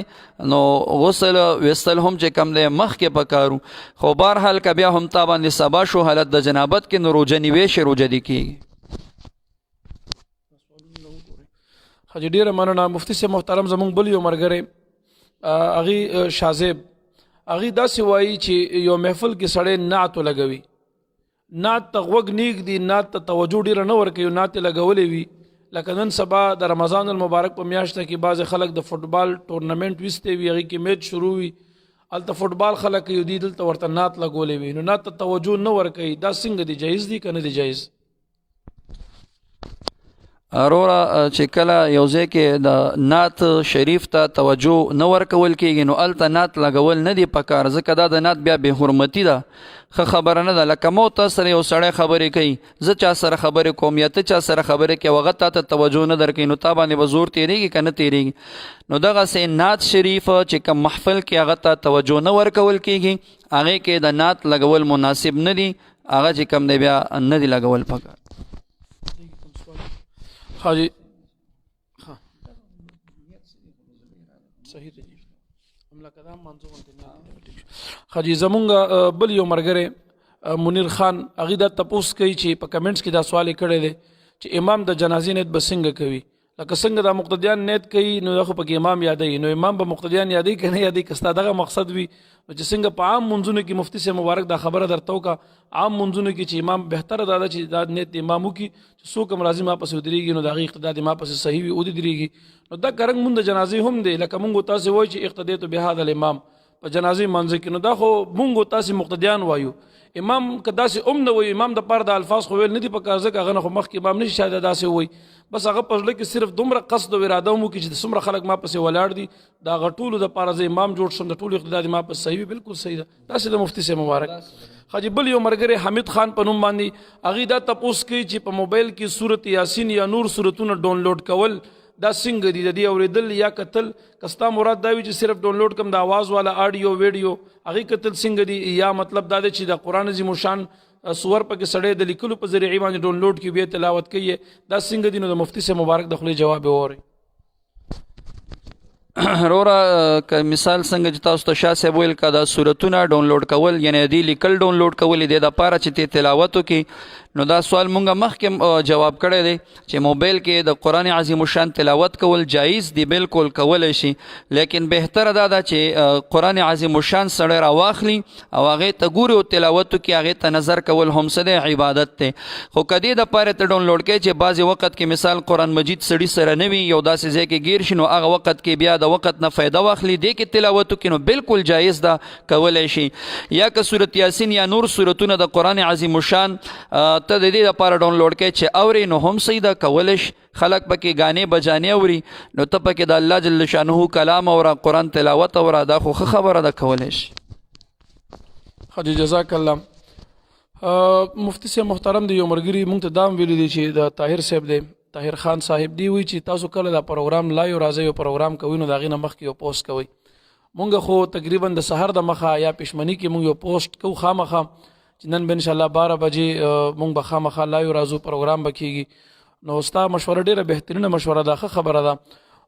نو غسل وستل هم چې کم دی مخکې پکارو خو بهرحال که بیا هم تا باندې سبا شو حالت د جنابت کې نو روجه نیوی شي روجه دې کېږي حاجی ډیره مننه مفتی سے محترم زمونږ بل یو ملګری هغې شازیب هغې داسې وایي چې یو محفل کې سړی نعت لګوي نعت ته غوږ نیږ دي نعت ته توجه ډیره نه ورکوي نعت یې لګولی وي لکه نن سبا د رمضان المبارک په میاشته کې بعضې خلک د فټبال ټورنمنټ ویستی وي هغې کې میچ شروع وي هلته فټبال خلک کوي دوی دلته ورته نعت لګولی وي نو نعت ته توجه نه ورکوي دا څنګه دی جایز دی که نه دی جایز ارورا چې کله یو ځای کې د نعت شریف ته توجه نه ورکول کېږي نو هلته نعت لګول نه دی پکار ځکه دا د نعت بیا بې حرمتي ده ښه خبره نه ده لکه مو ته سره یو سړی خبرې کوي زه چا سره خبرې کوم یا ته چا سره خبرې کوي هغه تا ته توجه نه درکوي نو تا باندې به زور تېرېږي که نه تېرېږي نو دغسې نعت شریف چې کوم محفل کې هغه ته توجه نه ورکول کېږي هغې کې د نعت لګول مناسب نه دي هغه چې کوم دی بیا نه دی لګول پکار حاجی صحیح دی حاجی زمونږ بل یو ملګری منیر خان هغې دا تپوس کوي چې په کمنټس کې دا سوال یې کړی دی چې امام د جنازې نیت به څنګه کوي لکه څنګه دا مقتدیان نیت کوي نو دا خو پکې امام یادوي نو امام به مقتدیان یادوي که نه یادوي که ستا دغه مقصد وي نو چې څنګه په عام منځونو کې مفتی سے مبارک دا خبره درته وکړه عام منځونو کې چې امام بهتره دا ده چې دا نیت امام وکړي چې څوک هم راځي ما پسې ودرېږي نو د هغې اقتدا د ما پسې صحیح وي ودرېږي نو دا کرنګ مونږ د جنازې هم دی لکه مونږ تاسې وایي چې اقتدیتو بهذا الامام په جنازې منځ کې. نو دا خو مونږ تاسې مقتدیان وایو. امام که داسې نه وایي، امام د پاره د الفاظ خو ویل نه دي پکار، ځکه هغه نه خو مخکې امام نشي شاید داسې وایي. بس هغه په زړه کې صرف دومره قصد او اراده وکړي چې څومره خلک ما پسې ولاړ دي د هغه ټولو دپاره زه امام جوړ شم، د ټولو اقتدا دې ما پسې صحیح وي. بالکل صحیح ده. داسې د مفتي صاحب مبارک خاجي بل یو ملګری حمید خان په نوم باندې هغې دا تپوس کوي چې په موبایل کې سورت یاسین یا نور سورتونه ډاونلوډ کول دا څنګه دي؟ د دې اورېدل یا کتل کستا مراد دا وي چې صرف ډاونلوډ کم د آواز والا آډیو ویډیو هغې کتل څنګه دي؟ یا مطلب دا دی چې د قرآن عظیم الشان سور پکې سړی د لیکلو په ذریعې باندې ډاونلوډ کړي بیا تلاوت کوي، دا څنګه دي؟ نو د مفتي صاحب مبارک د خولې جواب وورئ. وروره که مثال څنګه چې تاسو ته شاه صاحب ویل که دا صورتونه ډاونلوډ کول یعنی دې لیکل ډاونلوډ کول دې دپاره چې ته تلاوت وکړي، نو دا سوال مونږ مخکې جواب کړی دی چې موبایل کې د قرآن عظیم الشان تلاوت کول جایز دی، بالکل کولی شي، لیکن بهتره دا ده چې قرآن عظیم الشان سړی راواخلي او هغې ته ګوري او تلاوت وکړي، هغې ته نظر کول هم څه دی؟ عبادت دی. خو که دې دپاره ته ډاونلوډ کوي چې بعضې وخت کې مثال قرآن مجید سړي سره نه وي، یو داسې ځای کې ګیر شي، نو هغه وخت کې بیا د وخت نه فایده واخلي، دې کې تلاوت وکړي، نو بالکل جایز ده، کولی شي. یا که سورت یاسین یا نور سورتونه د قرآن عظیم الشان ته د دې دپاره ډاونلوډ کوي چې اوري، نو هم صحیح ده، کولی شي. خلک پکې غانې بجانې اوري، نو ته پکې د الله جل شانه کلام اوره، قرآن تلاوت اوره، دا خو ښه خبره ده، کولی شي. حاجي جزاک الله. مفتی صاحب محترم دی، یو ملګري مونږ ته دا هم ویلي دی چې د طاهر صاحب دی، طاهر خان صاحب دی، وایي چې تاسو کله دا پروګرام لایو راځئ یو پروګرام کوئ نو د هغې نه مخکې یو پوسټ کوئ. مونږ خو تقریبا د سحر د مخه یا پښمني کې مونږ یو پوسټ کوو خامخه چې نن به انشاءالله 12 بجې مونږ به خامخا لایو راځو، پروګرام به کېږي. نو ستا مشوره ډېره بهترینه مشوره ده، ښه خبره ده.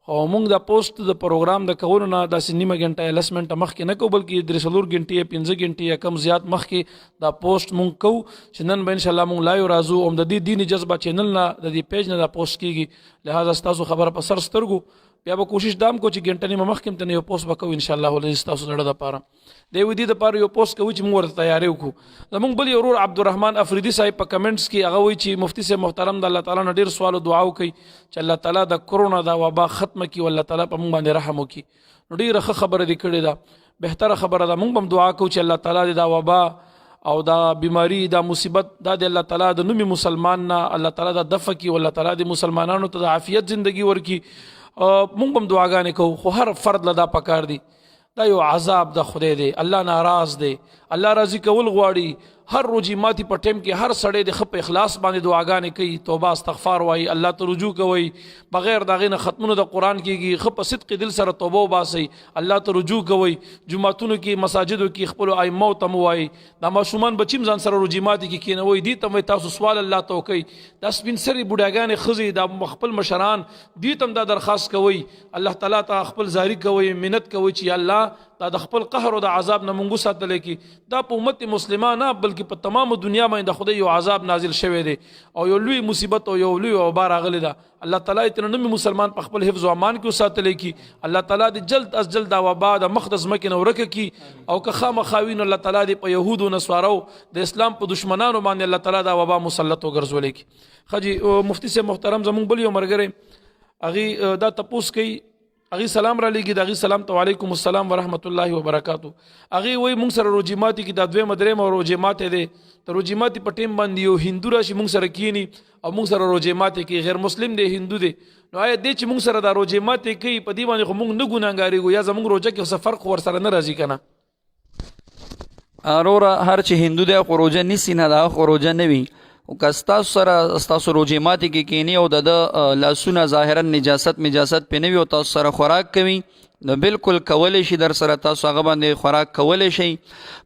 خو مونږ دا پوسټ د پروګرام د کولو نه داسې نیمه ګنټه یا 10 منټه مخکې نه کوو، بلکې 3-4 ګنټې یا 5 ګنټې یا کم زیات مخکې دا پوسټ مونږ کوو چې نن به انشاءالله مونږ لایو راځو. او د دې دیني جذبه چینل نه د دې پیج نه دا پوسټ کېږي، لہذا ستاسو خبره په سر سترګو بیا به کوشش دام کو چې ګنټه نیمه مخکې ته یو پوسټ به کوو انشاءالله ولې ستاسو زړه دپاره د یوې دې دپاره یو پوسټ کوو چې مونږ ورته تیاری وکړو. زمونږ بل یو ورور عبدالرحمن افریدي صاحب په کمنټس کې هغه وایي چې مفتي صاحب محترم د الله تعالی نه ډېر سوال او دعا وکړي چې الله تعالی د کرونا دا وبا ختمه کړي او الله تعالی په مونږ باندې رحم وکړي. نو ډېره ښه خبره دې کړې ده، بهتره خبره ده. مونږ به هم دعا کوو چې الله تعالی دې دا وبا او دا بیماری دا مصیبت دا د الله تعالی د نومي مسلمان نه الله تعالی دا دفع کړي او الله تعالی د مسلمانانو ته د عافیت زندگی ورکړي. مونږ هم دعاګانې کوو، خو هر فرد له دا پکار دی، دا یو عذاب د خدای دی، الله ناراض دی، الله راضي کول غواړي. هر روجي ماتي په ټیم کې هر سړی د ښه په اخلاص باندې دعاګانې کوي، توبه استغفار وایي، الله ته رجوع کوي، بغیر د هغې نه ختمونه د قرآن کېږي، ښه په صدق دل سره توبه وباسئ، الله ته رجوع کوئ. جوماتونو کې مساجدو کې خپلو ائمو ته مو وایي، دا ماشومان بچي هم ځان سره روجي ماتي کې کښېنوئ، دې ته هم تاسو سوال الله ته وکئ. دا سپین سرې بوډاګانې ښځې دا خپل مشران دې ته هم دا درخواست کوئ، الله تعالی ته خپل زاری کوئ، منت کوئ چې الله دا د خپل قهر او د عذاب نه مونږ ساتلی کی. دا په امت مسلمه نه بلکې په تمام دنیا باندې د خدای یو عذاب نازل شوی دی او یو لوی مصیبت او یو لوی وبا راغلی ده. الله تعالی تر نوم مسلمان په خپل حفظ او امان کې وساتلی کی. الله تعالی د جلد از جلد دا وبا د مقدس مکه نه ورکه کی او که خامخاوین الله تعالی د په يهودو نصارو د اسلام په دشمنانو باندې الله تعالی دا وبا مسلط وګرځولې کی. خجی مفتی سے محترم زمون بل یو مرګره اغي دا تپوس کوي، اغي سلام را لګي، دغه سلام ته وعلیکم السلام ورحمت الله وبرکاتہ. اغي وای مونږ سره روجماتي کې د دوه مدرې مو روجماتي دي ته روجماتي په ټیم باندې یو هندو راشي مونږ سره کینی او مونږ سره روجماتي کې غیر مسلم دی هندو دی. نو آیا دې چې مونږ سره د روجماتي کوي په دې باندې خو مونږ نه ګناګاریږو یا زمونږ روجه کې څه فرق ور سره نه راځي کنه؟ اروره هر چې هندو دی خو روجه نیسی نه دا خو روجه نه وي او که ستاسو سره ستاسو روجې ماتې کې کینی او د لاسونه ظاهرا نجاست پې نه وي او تاسو سره خوراک کوي نو بالکل کولی شي در سره تاسو هغه باندې خوراک کولی شئ.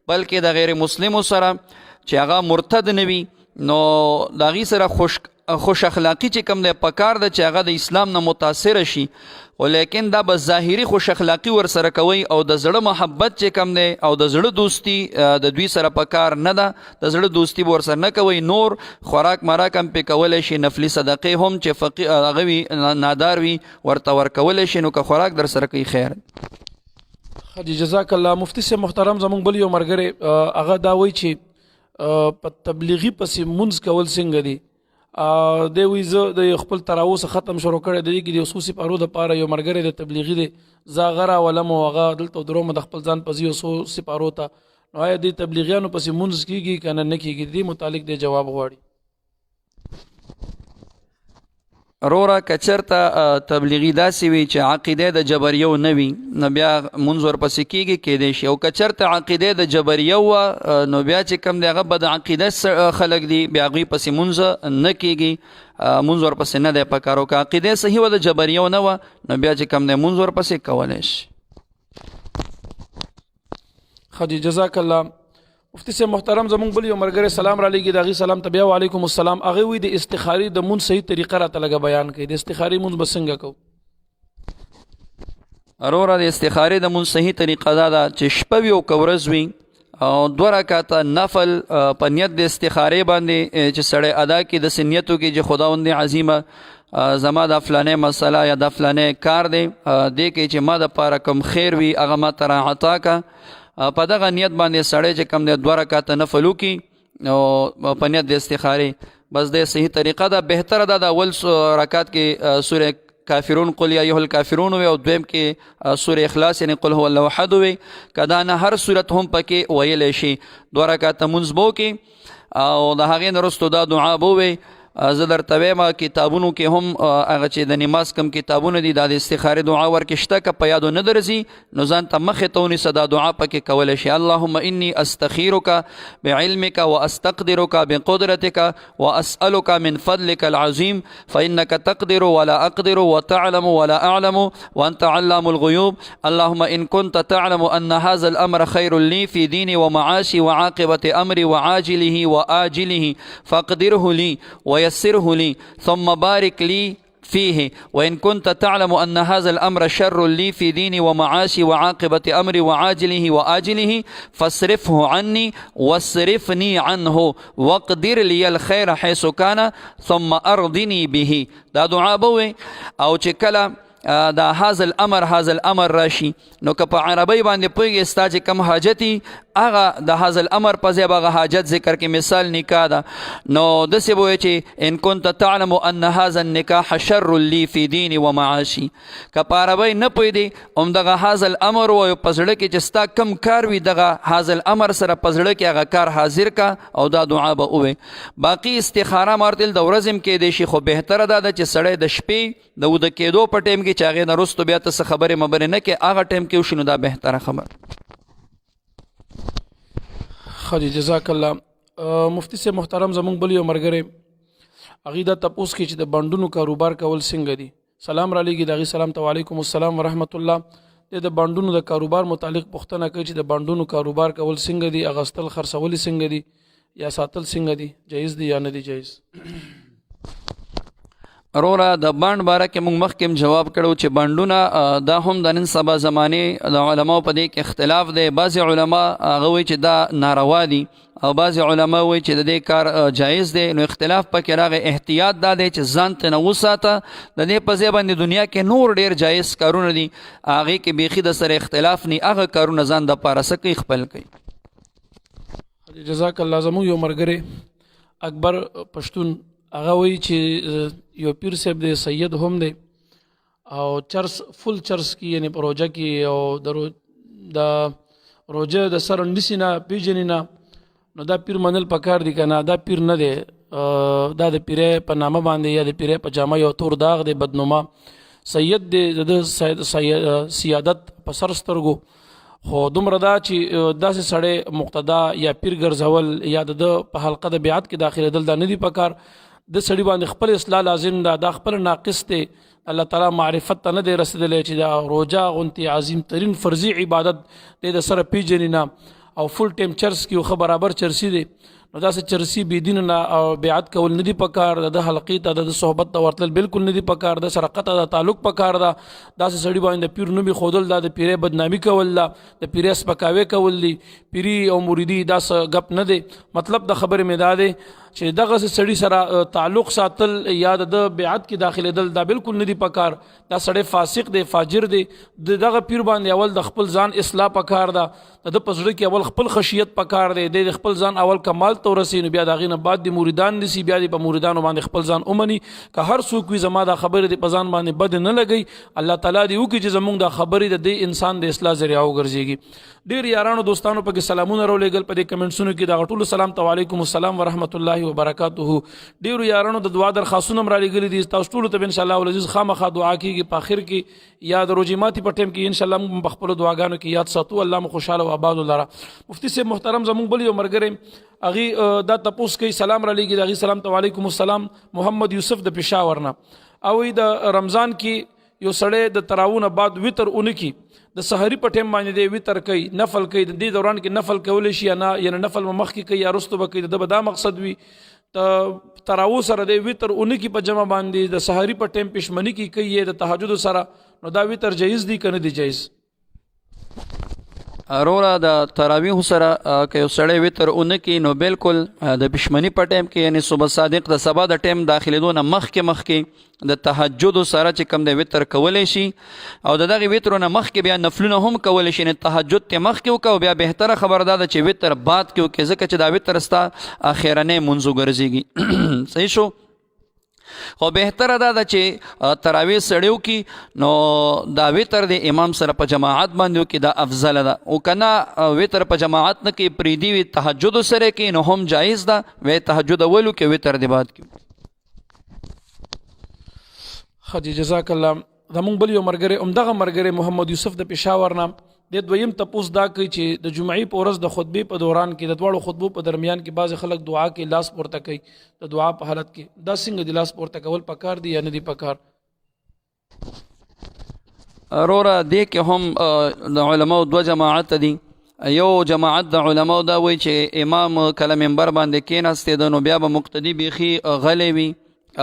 بلکې د غیر مسلمو سره چې هغه مرتد نه وي نو د هغې سره خوش اخلاقی چې کوم دی پکار ده چې هغه د اسلام نه متاثره شي، ولیکن دا به ظاهري خوش اخلاقی ور سره کوي او د زړه محبت چې کوم دی او د زړه دوستی د دوی سره پکار نه ده، د زړه دوستی به ور سره نه کوي. نور خوراک مراک هم پې کولی شي، نفلي صدقې هم چې هغه وي نادار وي ورته ورکولی شي، نو که خوراک در سره کوي خیر. خدي جزاک الله. مفتی صاحب محترم زمونږ بل یو مرګری هغه دا وایي چې په تبلیغي پسې منځ کول څنګه دي؟ دی وایي زه د خپل تراوس ختم شروع کړی د دې کې د یو څو سپارو دپاره یو ملګری د تبلیغي دی زه هغه راولم او هغه دلته درومه د خپل ځان په یو څو سپارو ته نو آیا دې تبلیغیانو پسې مونځ کېږي که نه کېږي دې متعلق دی جواب غواړي. روره که چېرته تبلیغي داسې وي چې عقیده د جبریو نه وي نو بیا مونځ ورپسې کېږي کیدی شي، او که چېرته عقیده د جبریو وه نو بیا چې کوم دی هغه بد عقیده خلک دي بیا هغوی پسې مونځ نه کېږي، مونځ ورپسې نه دی پکار، او که عقیده صحیح وه د جبریو نه وه نو بیا چې کوم دی مونځ ورپسې کولی شي. ښه جی جزاک الله. مفتی صاحب محترم زمونږ بل یو ملګری سلام را لیږي د هغې سلام ته بیا وعلیکم السلام. هغې وایي د استخاري د مونځ صحیح طریقه راته لږه بیان کړي، د استخاري مونځ به څنګه کوو؟ وروره د استخارې د مونځ صحیح طریقه دا ده چې شپه وي او که ورځ وي او 2 رکعته نفل په نیت د استخارې باندې چې سړی ادا کړي، داسې نیت وکړي چې خداوند عظیمه زما د فلانې مسله یا د فلانې کار دی دې کې چې ما دپاره کوم خیر وي هغه ما ته را عطا که، په دغه نیت باندې سړی چې کوم دی 2 رکعته نفل وکړي او په نیت د استخارې بس د صحیح طریقه ده. بهتره ده د اول رکعت کې سوره کافرون قل یا ایها الکافرون وي او دویم کې سوره اخلاص یعنی قل هو الله احد وي، که دا نه هر صورت هم پکې ویلی شي. 2 رکعته مونځ به وکړي او د هغې نه وروستو دا دعا به ووایي. زه درته وایم کتابونو کې هم هغه چې د نماز کم کتابونه دي دا د استخارې دعا ورکې شته، که په یادو نه درځي نو ځان ته مخې ته ونیسه دا دعا پکې کولی شي. اللهم انی استخیرک بعلمک واستقدرک بقدرتک واسألک من فضلک العظیم فانک تقدر ولا اقدر وتعلم ولا اعلم وانت علام الغیوب. اللهم ان كنت تعلم ان هذا الامر خیر لی فی دینی ومعاشی وعاقبة امری وعاجله وآجله فاقدره لی ويسره لي ثم بارك لي فيه، وإن كنت تعلم أن هذا الأمر شر لي في ديني ومعاشي وعاقبة أمري وعاجله وآجله فاصرفه عني واصرفني عنه واقدر لي الخير حيث كان ثم أرضني به. دا دعا بوي او چې کله دا هذا الامر راشي نو که په عربی باندې پوهېږي ستا چې کم حاجتي هغه د هذا الامر په ځای به هغه حاجت ذکر کې مثال نکاح ده نو داسې به وایي چې ان كنت تعلم ان هذا النکاح شر لي في دیني ومعاشي. که په عربی نه پوهېدې همدغه هذا الامر وایو په زړه کې چې ستا کم کار وي دغه هذا الامر سره په زړه کې هغه کار حاضر کا او دا دعا به ووایي. باقي استخاره مارتل د ورځې هم کېدی شي خو بهتره دا ده چې سړی د شپې د وده کېدو په ټایم کې چې هغې نه وروستو بیا ته څه خبرې مبرې نه کې هغه ټایم کې وشي نو دا بهتره خبر. خدي جزاک الله. مفتی صاحب محترم زمونږ بل یو ملګری هغې دا تپوس کوي چې د بانډونو کاروبار کول څنګه دي؟ سلام را لیږي د هغې سلام ته وعلیکم السلام ورحمت الله. د بانډونو د کاروبار متعلق پوښتنه کوي چې د بانډونو کاروبار کول څنګه دي، اغوستل خرڅول څنګه دي یا ساتل څنګه دي، جایز دي یا نه دي جایز؟ وروره د بانډ باره کې موږ مخکې جواب کړو چې بانډونه دا هم د نن سبا زمانې د علماو په دې کې اختلاف دی. بعضې علما هغه وایي چې دا ناروا دي او بعضې علما وایي چې د دې کار جایز دی. نو اختلاف پکې راغی. احتیاط دا دی چې ځان ته نه وساته، د دې په ځای باندې دنیا کې نور ډېر جایز کارونه دي هغې کې بیخي د سره اختلاف نه، هغه کارونه ځان دپاره څه کوي خپل کوي. جزاک الله. زموږ یو ملګری اکبر پښتون هغه وایي چې یو پیر صاحب دی سید هم دی او چرس فل چرس کی یعنی په روژه کې او د روژه د سر نیسي نه پیژني نه نو دا پیر منل پکار دي که نه؟ دا پیر نه دی، دا د پیری په نامه باندې یا د پیری په جامه یو تور داغ دی بدنما. سید دی د سیادت په سر سترګو خو دومره دا چې داسې سړی مقتدا یا پیر ګرځول یا د په حلقه د بیعت کې داخلېدل دا نه دي پکار. د سړي باندې خپل اصلاح لازم ده، دا خپل ناقص دی. الله تعالی معرفت ته نه دی رسېدلی چې دا روژه غوندې عظیم ترین فرضي عبادت دی د سره پیژني نه او فل ټایم چرس کې خو برابر چرسي دی نو داسې چرسي بې دین نه او بیعت کول نه دي پکار. د حلقې ته د صحبت ته ورتلل بالکل نه دي پکار. د سره قطع د تعلق پکار ده. داسې سړي باندې د پیر نومې ښودل دا د پیرۍ بدنامي کول ده، د پیرۍ سپکاوی کول دي. پیري او مریدي دا څه ګپ نه دی. مطلب د خبرې مې دا دی چې دغه سړی سره تعلق ساتل یا د بیعت کې داخلېدل دا بالکل نه دی پکار. دا سړی فاسق دی، فاجر دی. دغه پیر باندې اول د خپل ځان اصلاح پکار ده، د په زړه کې اول خپل خشیت پکار دی، د خپل ځان اول کمال ته ورسي، نو بیا د هغې نه بعد د مریدان نیسي، بیا د په مریدانو باندې خپل ځان ومني. که هر څوک وي زما دا خبرې د په ځان باندې بد نه لګي، الله تعالی دې وکړي چې زمونږ دا خبرې د دې انسان د اصلاح ذریعه وګرځېږي. ډېر یارانو دوستانو پکې سلامونه راولېږل په دې کمنټسونو کې، دغه ټولو سلام ته وعلیکم السلام ورحمت الله وبرکاته. ډېرو یارانو د دعا درخواستونه هم رالیږلي دي، تاسو ټولو ته به انشاءالله العزیز خامخا دعا کېږي په آخر کې یا د روژې ماتي په ټایم کې انشاءالله موږ په خپلو دعاګانو کې یاد ساتو. الله مو خوشحاله او آباد ولره. مفتی صاحب محترم زموږ بل یو ملګری هغې دا تپوس کوي، سلام رالیږي، د هغې سلام ته وعلیکم السلام. محمد یوسف د پېښور نه، او د رمضان کې یو سړی د تراویح نه بعد وتر اونکي د سحري په ټایم باندې دی وتر کوي، نفل کوي. د دې دوران کې نفل کولی شي یا نه، یعنی نفل مخکې کوي یا وروسته به کوي، د به دا مقصد وي تراویح سره دی وتر اونکي په جمع باندې د سحري په ټایم پښمني کې کوي د تهجد سره، نو دا وتر جایز دی که نه دی جایز؟ اروره د تراویح سره که یو سړی وتر اونکي نو بالکل د پښمني په ټایم کې یعنی صبح صادق د سبا د ټایم داخلېدو نه مخکې د تهجد سره چې کوم د وتر کولی شي، او د دغې وترو نه مخکې بیا نفلونه هم کولی شي. یعنې تهجد ته مخکې وکړه او بیا بهتره خبره دا ده چې وتر بعد کې وکړې، ځکه چې دا وتر ستا اخرنی منځ وګرځېږي. صحیح شو؟ خو بهتره دا ده چې تراویح سړی وکړي نو دا وتر د امام سره په جماعت باندې وکړي، دا افضله ده. او که نه وتر په جماعت نه کوي، پرېږدي وي تهجد سره کوي، نو هم جایز ده. وی تهجد اول وکړي، وتر د بعد کړي. ښه جی، جزاک الله. زمونږ بل یو ملګری همدغه ملګری محمد یوسف د پېښور نه، د دویم تپوس دا کوي چې د جمعې په ورځ د خطبې په دوران کې د دواړو خطبو په درمیان کې بعضې خلک دعا کې لاس پورته کوي، د دعا په حالت کې دا څنګه د لاس پورته کول پکار دي یا نه دي پکار؟ اروره دې کې هم د علماو دوه جماعت دي. یو جماعت د علماو دا وایي چې امام کله منبر باندې کېناستېده نو بیا به مقتدي بیخي غلی وي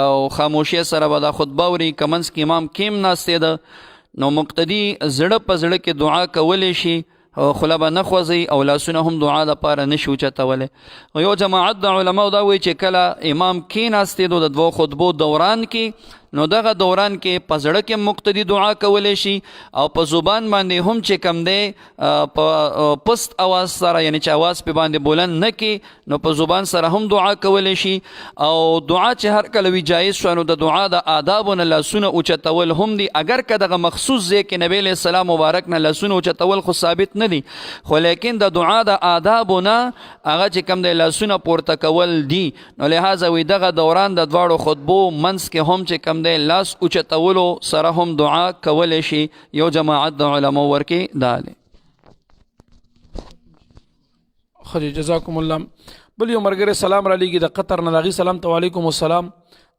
او خاموشي سره به دا خطبه اوري، که منځ کې امام کیم ناستېده نو مقتدي زړه په زړه کې دعا کولی شي، خوله به نه خوځي او لاسونه هم دعا دپاره نه شي اوچتولی. یو جماعت د علماو دا وایي چې کله امام کېناستېدو د دوو خطبو دوران کې نو دغه دوران کې په زړه کې مقتدي دعا کولی شي او په زبان باندې هم چې کم دی په پست اواز سره، یعنی چې اواز پې باندې بلند نه کړي، نو په زبان سره هم دعا کولی شي. او دعا چې هر کله وي جایز شوه، نو د دعا د آدابو نه لاسونه اوچتول هم دي. اگر که دغه مخصوص ځای کې نبی علیه السلام مبارک نه لاسونه اوچتول خو ثابت نه دي، خو لیکن د دعا د آدابو نه هغه چې کم دی لاسونه پورته کول دي. نو لحاظه وي دغه دوران د دواړو خطبو منځ کې هم چې کم دی لاس اوچتولو سره هم دعا کولی شي. یو جماعت د علماو ورکې دا دی. خو جزاکم الله. بل یو ملګری سلام رالیږي د قطر نه، د هغې سلام ته وعلیکم السلام.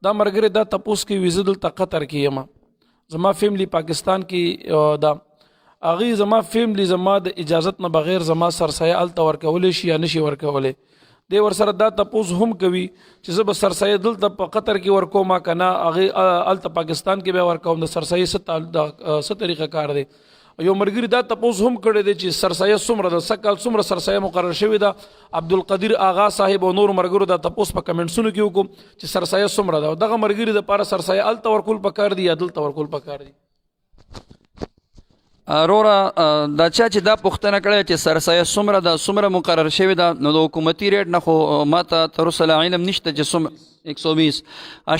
دا ملګری دا تپوس کوي وي زه دلته قطر کې یم، زما فیملی پاکستان کې ده، هغې زما فیملی زما د اجازت نه بغیر زما سرسایه هلته ورکولی شي یا نشي ورکولی. دی ورسره دا تپوس هم کوي چې زه به سرسایه دلته په قطر کې ورکوم که نه هغې هلته پاکستان کې بیا ورکوم، د سرسایې څه طریقه کار دی؟ یو ملګري دا تپوس هم کړی دی چې سرسایه څومره ده، سږ کال څومره سرسایه مقرر شوې ده. عبدالقدیر آغا صاحب او نورو ملګرو دا تپوس په کمنټسونو کې وکړو چې سرسایه څومره ده، او دغه ملګري دپاره سرسایه هلته ورکول پکار دي یا دلته ورکول پکار دي؟ اروره دا چا چې دا پوښتنه کړې چې سرسایه څومره ده، څومره مقرر شوې ده، نو د حکومتي ریټ نه خو ما ته تر اوسه علم نشته چې څومره 120.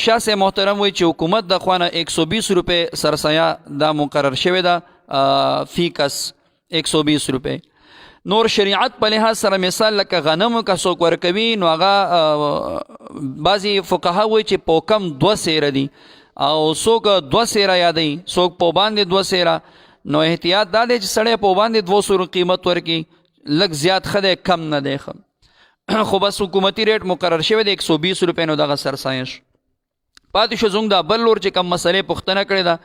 شاه صاحب محترم وایي چې حکومت د خوا نه 120 روپۍ سرسایه دا مقرر شوې ده فی کس 120 روپۍ. نور شریعت په لحاظ سره مثال لکه غنمو که څوک ورکوي نو هغه بعضې فقها وایي چې په کم 2 سیره دي او څوک 2 سیره یادوي، څوک په باندې 2 سیره. نو احتیاط دا دی چې سړی په باندې 200 قیمت ورکړي، لږ زیات ښه دی کم نه دی ښه، خو بس حکومتي ریټ مقرر شوی دی 120 روپۍ، نو دغه سرسایه شو. پاتې شو زموږ دا بل لور چې کوم مسلې پوښتنه کړې ده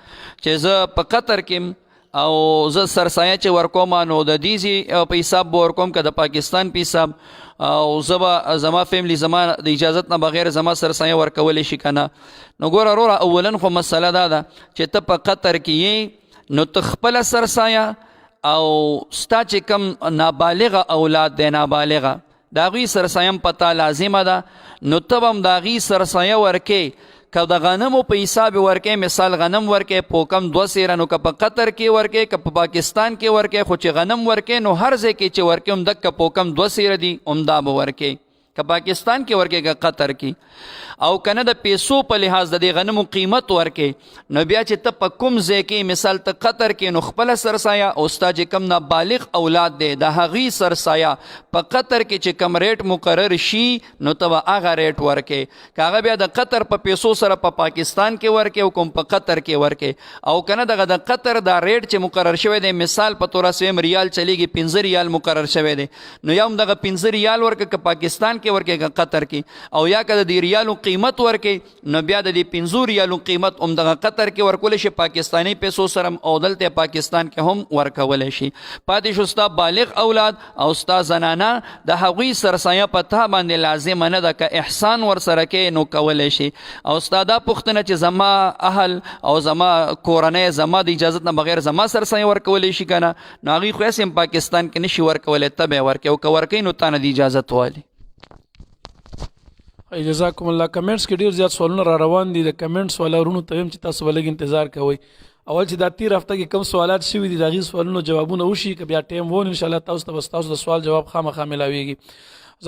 چې زه په قطر کې او زه سرسایه چې ورکوم نو د دې په حساب به ورکوم که د پاکستان په حساب، او زه به زما فیملی زما د اجازت نه بغیر زما سرسایه ورکولی شي که نه. نو ګوره وروره اولا خو مسله دا ده چې ته په قطر کې یې نو ته خپله سرسایه او ستا چې کم نابالغه اولاد دی نابالغه د هغوی سرسایم پتا لازمه ده، نو ته به هم د هغوی سرسایه ورکې. که د غنمو په حساب ورکې، مثال غنم ورکې پوکم 2 سیره، نو که په قطر کې ورکې که په پاکستان کې ورکې، خو چې غنم ورکې نو هر ځای کې چې ورکې همدکه پوکم 2 سیره دي همدا به ورکې، که پاکستان کې ورکې که قطر کې. او کنه د پیسو په لحاظ د دې غنمو قیمت ورکې، نو بیا چې ته په کوم ځای کې مثال ته قطر کې نو خپله سرسایه او ستا چې کم نابالغ اولاد دی د هغوی سرسایه په قطر کې چې کم ریټ مقرر شي نو ته به هغه ریټ ورکې. که هغه بیا د قطر په پیسو سره په پاکستان کې ورکې او کوم په قطر کې ورکې، او کنه دغه د قطر دا ریټ چې مقرر شوی دی مثال په توره سویم ریال چلیږي 15 ریال مقرر شوی دی، نو یا هم دغه 15 ریال ورکې که پاکستان کې ورکې که قطر کې، او یا که د دې ریالو قیمت ورکې نو بیا د دې 15 ریالو قیمت هم دغه قطر کې ورکولی شي پاکستاني پیسو سره او دلته پاکستان کې هم ورکولی شي. پاتې شو ستا بالغ اولاد او ستا زنانه، د هغوی سرسایه په تا باندې لازمه نه ده، که احسان ورسره کې نو کولی شي. او ستا دا پوښتنه چې زما اهل او زما کورنۍ زما د اجازت نه بغیر زما سرسایه ورکولی شي که نه، نو هغوی خو هسې هم پاکستان کې نشي ورکولی، ته به یې ورکوې، او که ورکوي نو تا نه د اجازت والی. جزاکم الله. کمنټس کې ډیر زیات سوالونه را روان دي، د کمنټس والا ورونو ته ویم چې تاسو به لږ انتظار کوئ. اول چې دا تیر هفته کې کم سوالات شوي دي د هغې سوالونو جوابونه وشي، که بیا ټایم وون انشاءالله تاسو ته به ستاسو د سوال جواب خامخا میلاویږي.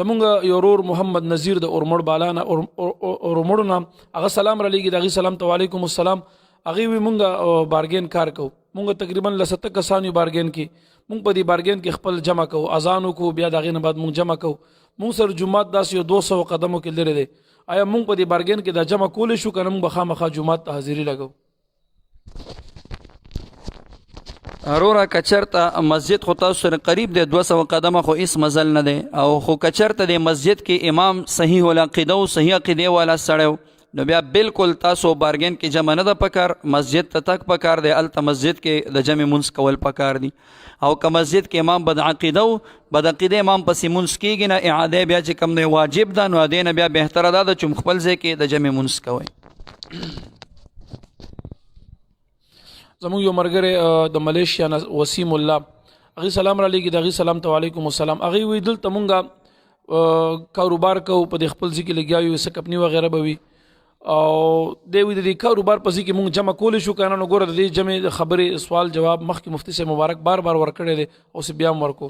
زمونږ یو ورور محمد نذیر د اورمړ بالا نه اورمړو نه هغه سلام را لیږي، د هغې سلام ته وعلیکم السلام. هغې وی مونږ بارګین کار کوو، مونږ تقریبا 70 کسان یو بارګین کې، مونږ په دې بارګین کې خپل جمع کوو، اذان وکړو بیا د هغې نه بعد مونږ جمع کوو. مونږ سره جومات داسې یو 200 قدمو کې لرې دی. آیا مونږ په دې بارګین کې دا جمع کولی شو که نه مونږ به خامخا جومات ته حاضري لګو؟ اروره که چېرته مسجد خو تاسو سره قریب دی 200 قدمه، خو هېڅ مزل نه دی. او خو که چېرته د مسجد کې امام صحیح العقیده او صحیح عقیدې والا سړی نو بیا بالکل تاسو بارګین کې جمع نه ده پکار، مسجد ته تک پکار دی، هلته مسجد کې د جمع منځ کول پکار دي. او که مسجد کې امام بد عقیده او بد عقیده امام پسې منځ کېږي نه، اعاده بیا چې کوم دی واجب ده، نو ادې نه بیا بهتره ده چې خپل ځای کې د جمع منځ کوئ. زمونږ یو ملګری د ملیشیا نه وسیم الله، هغې سلام را لیږي، د هغې سلام ته وعلیکم السلام. هغې وی دلته مونږ کاروبار کوو، په دې خپل ځای کې لګیا یو، څه کمپني وغیره به وي، او دی وی د دې کاروبار په ځای کې مونږ جمع کولی شو که نه، نو ګوره د دې جمع خبرې سوال جواب مخکې مفتي صاحب مبارک بار ورکړی دی، اوس بیا هم ورکو.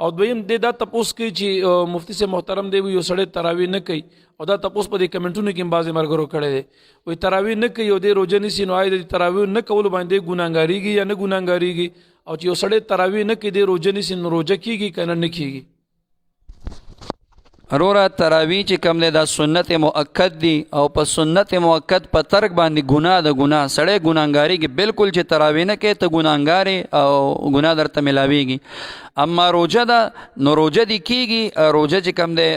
او دویم دی دا تپوس کوي چې مفتي صاحب محترم دی وی یو سړی تراویح نه کوي، او دا تپوس په دې کمنټونو کې هم بعضې ملګرو کړی دی، وایي تراویح نه کوي او دی روژه نیسي، نو آیا د تراویح نه کولو باندې ګناهګاریږي یا نه ګناهګاریږي؟ او چې یو سړی تراویح نه کوي دی روژه نیسي، نو روژه کېږي که نه کېږي؟ اروره تراویح چې کوم دی دا سنت مؤکد دی، او په سنت مؤکد په ترک باندې ګناه د ګناه سړی ګناهګاریږي. بالکل چې تراویح نه کوې ته ګناهګار او ګناه درته میلاویږي. اما روژه ده نو روژه دې کېږي، روژه چې کوم دی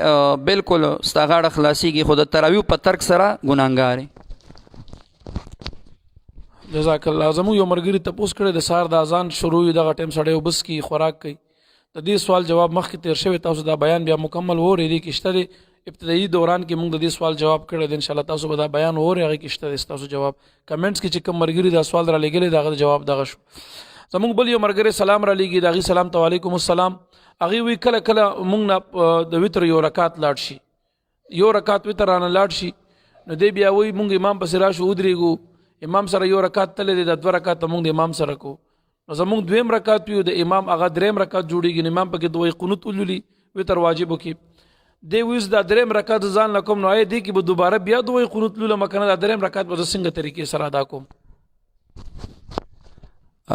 بالکل ستا غاړه خلاصېږي، خو د تراویح په ترک سره ګناهګار یې. جزاک الله. زموږ یو ملګري تپوس کړی د سهار د اذان شروع وي دغه ټایم سړی اوبس کي خوراک کوي، د دې سوال جواب مخکې تیر شوی، تاسو دا بیان بیا مکمل وورئ، دې کې شته دی ابتدایي دوران کې موږ د دې سوال جواب کړی دی، انشاءالله تاسو به دا بیان وورئ، هغې کې شته دی ستاسو جواب. کمنټس کې چې کوم ملګري دا سوال را لیږلی د هغه جواب دغه شو. زموږ بل یو ملګری سلام را لیږي، د هغې سلام ته وعلیکم السلام. هغې وایي کله کله موږ نه د وتر یو رکات لاړ شي، یو رکات وتر رانه لاړ شي، نو دی بیا وایي موږ امام پسې راشو ودرېږو، امام سره یو رکات تللی دی، د 2 رکاته موږ د امام سره کو، نو زمونږ 2 رکعت وي، د امام هغه 3 رکعت جوړېږي، نو امام پکې 2 قنوت ولولي وتر واجبو کې، دی ویس دا 3 رکعت ځان نه کوم، نو آیا دی کې به دوباره بیا 2 قنوت لولم که نه، دا 3 رکعت به زه څنګه طریقې سره ادا کوم؟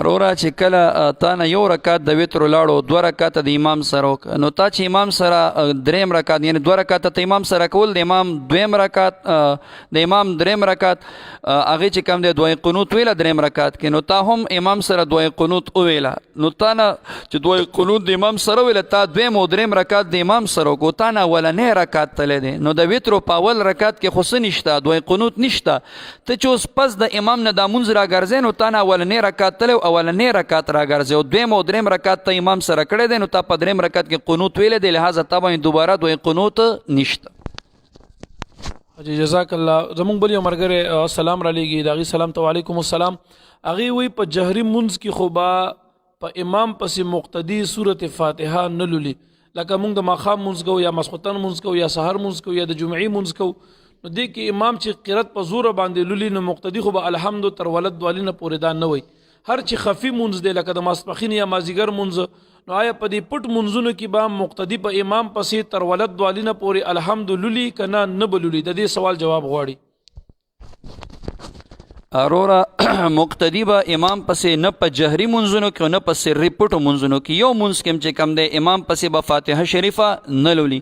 اروره چې کله تا نه یو رکعت د وترو لاړو 2 رکعته د امام سره وکړه، نو تا چې امام سره 3 رکعت یعنې 2 رکعته ته امام سره کول، د امام 2 رکعت د امام 3 رکعت هغې چې کوم دی 2 قنوت ویله 3 رکعت کې، نو تا هم امام سره 2 قنوت وویله، نو تا نه چې 2 قنوت د امام سره ویله، تا 2 او 3 رکعت د امام سره وکړو، تا نه اولنی رکعت تلی دی، نو د وترو په اول رکعت کې خو څه نشته، 2 قنوت نشته، ته چې اوس پس د امام نه دا مونځ راګرځې، نو تا نه اولنی رکعت تلی اولنی رکعت راګرځي، او 2 او 3 رکعت ته امام سره کړی دی، نو تا په 3 رکعت کې قنوت ویلی دی، لہذا تا باندې دوباره 2 قنوت نشته. جزاک الله. زمونږ بل یو ملګری سلام را لیږي، د هغې سلام ته وعلیکم السلام. هغې وایي په جهري منځ کې خو به په امام پسې مقتدي صورت فاتحه نه لولي، لکه موږ د ماښام مونځ کوو یا ماسخوتن مونځ کوو یا سحر مونځ کوو یا د جمعې مونځ کوو، نو دې کې امام چې قرت په زوره باندې لولي نو مقتدي خو به الحمد تر ولد والي نه پورې دا نه وي. هر چې خفي مونځ دی لکه د ماسپښین یا مازدیګر مونځ، نو آیا په دې پټ منځونو کې به مقتدي په امام پسې تر ولد والي نه پورې الحمد لولي که نه به لولي؟ د دې سوال جواب غواړي. اروره مقتدی به امام پسې نه په جهري منځونو کې نه په سري پټو منځونو کې یو منځ کې چې کم دی امام پسې به فاتحه شریفه نه لولي.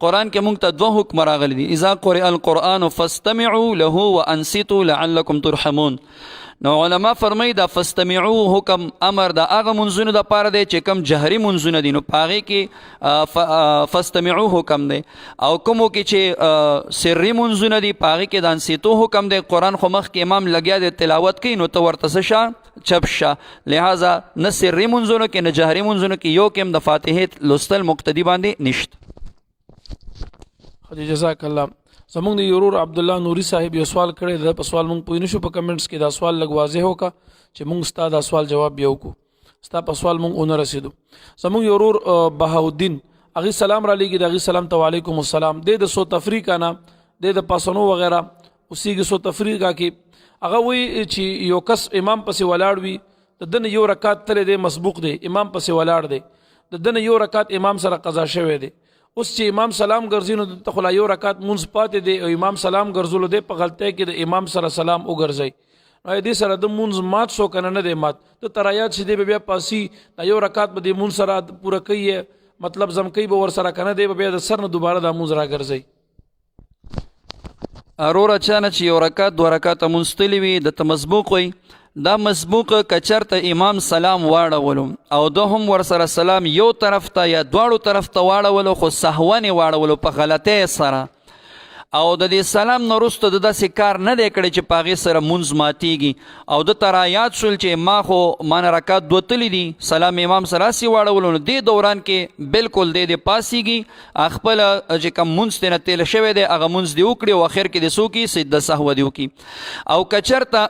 قرآن کې موږ ته دوه حکم راغلي دي، اذا قرئ القرآن فاستمعوا له وانصتوا لعلکم ترحمون. نو علما فرمایي دا فاستمعوا حکم امر د هغه منځونو دپاره دی چې کم جهري منځونه دي، نو په هغې کې فاستمعوا حکم دی. او کومو کې چې سري منځونه دي په هغې کې د انصتو حکم دی. قرآن خو مخکې امام لګیا دی تلاوت کوي، نو ته ورته څه شه چپ شه. لہذا نه سري منځونو کې نه جهري منځونو کې یو کې هم د فاتحې لوستل مقتدي باندې نشته. جزاک الله. زمونږ د یورور عبدالله نوري صاحب یو سوال کړی دی، په سوال مونږ پوه نشو په کمنټس کې، دا سوال لږ واضح وکړه چې مونږ ستا دا سوال جواب بیا وکړو، ستا په سوال مونږ ونه رسېدو. زمونږ یورور بهاءالدین هغې سلام را لیږي، د هغې سلام ته وعلیکم السلام. دی د سوت افریقا نه، دی د پاسنو وغیره اوسیږي سوت افریقا کې. هغه وایي چې یو کس امام پسې ولاړ وي، د ده نه یو رکات تللی دی مسبوق دی، امام پسې ولاړ دی، د ده نه یو رکات امام سره قضا شوی دی. اوس چې امام سلام ګرځي نو دلته خو لا یو رکات مونځ پاتې دی او امام سلام ګرځولو دی، په غلطۍ کې د امام سره سلام وګرځئ. نو دې سره د مونځ مات شو که نه دی مات؟ ته ترایات چې دی به بیا پاسي دا یو رکات به د مونځ سره پوره کوي، مطلب زمکۍ به ورسره که نه دی به بیا د سر نه دوباره دا مونځ را ګرځئ. اروره چانه چې یو رکات دوه رکاته مونځ تلي وي درته مسبوق وي، دا مسبوق کچرته امام سلام واړولو او ده هم ورسره سلام یو طرف ته یا دواړو طرف ته واړولو، خو سهون یې واړولو په غلطۍ سره، او د دې سلام نه وروسته د داسې کار نه دی کړی چې په هغې سره مونځ ماتیږي، او ده ته رایاد شول چې ما خو مانه رکات دوه تلي دي، سلام امام سره هسې واړولو، نو دې دوران کې بالکل دی پاسیږي، خپله چې کوم مونځ ترې نه تېله شوی دی هغه مونځ دې وکړي او اخر کې دې څه وکړي سجده سهوه دې وکړي. او که چېرته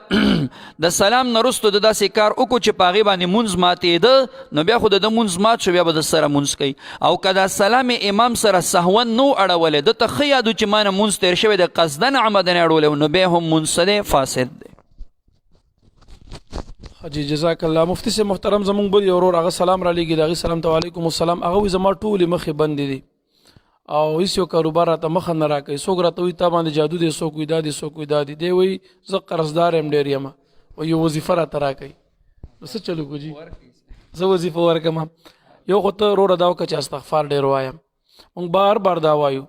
د سلام نه وروسته د داسې کار وکړو چې په هغې باندې مونځ ماتېده، نو بیا خو د ده مونځ مات شو، بیا به د سره مونځ کوي. او که دا سلام امام سره سهون نو اړولی، ده ته ښه یاد و چې ما نه مونځ تیر شوی د قصدن عمدن اړولی، نو بیا هم مونځ دی فاسد دی. حاجی جزاک الله. مفتی سے محترم زمونږ بل یو ورور هغه سلام را لیږي، د هغې سلام ته وعلیکم السلام. هغه وایي زما ټولې مخې بندې دي او هېڅ یو کاروبار راته مخه نه راکوي. څوک راته وایي تا باندې جادو دی، څوک وایي دا دی، څوک وایي دا دی. دی وایي زه قرضدار یم ډېر یم، او یو وظیفه راته راکوي. نو څه چلو کو جي، زه وظیفه ورکم. یو خو ته وروره دا وکړه چې استغفار ډېر وایم. موږ بار بار دا وایو،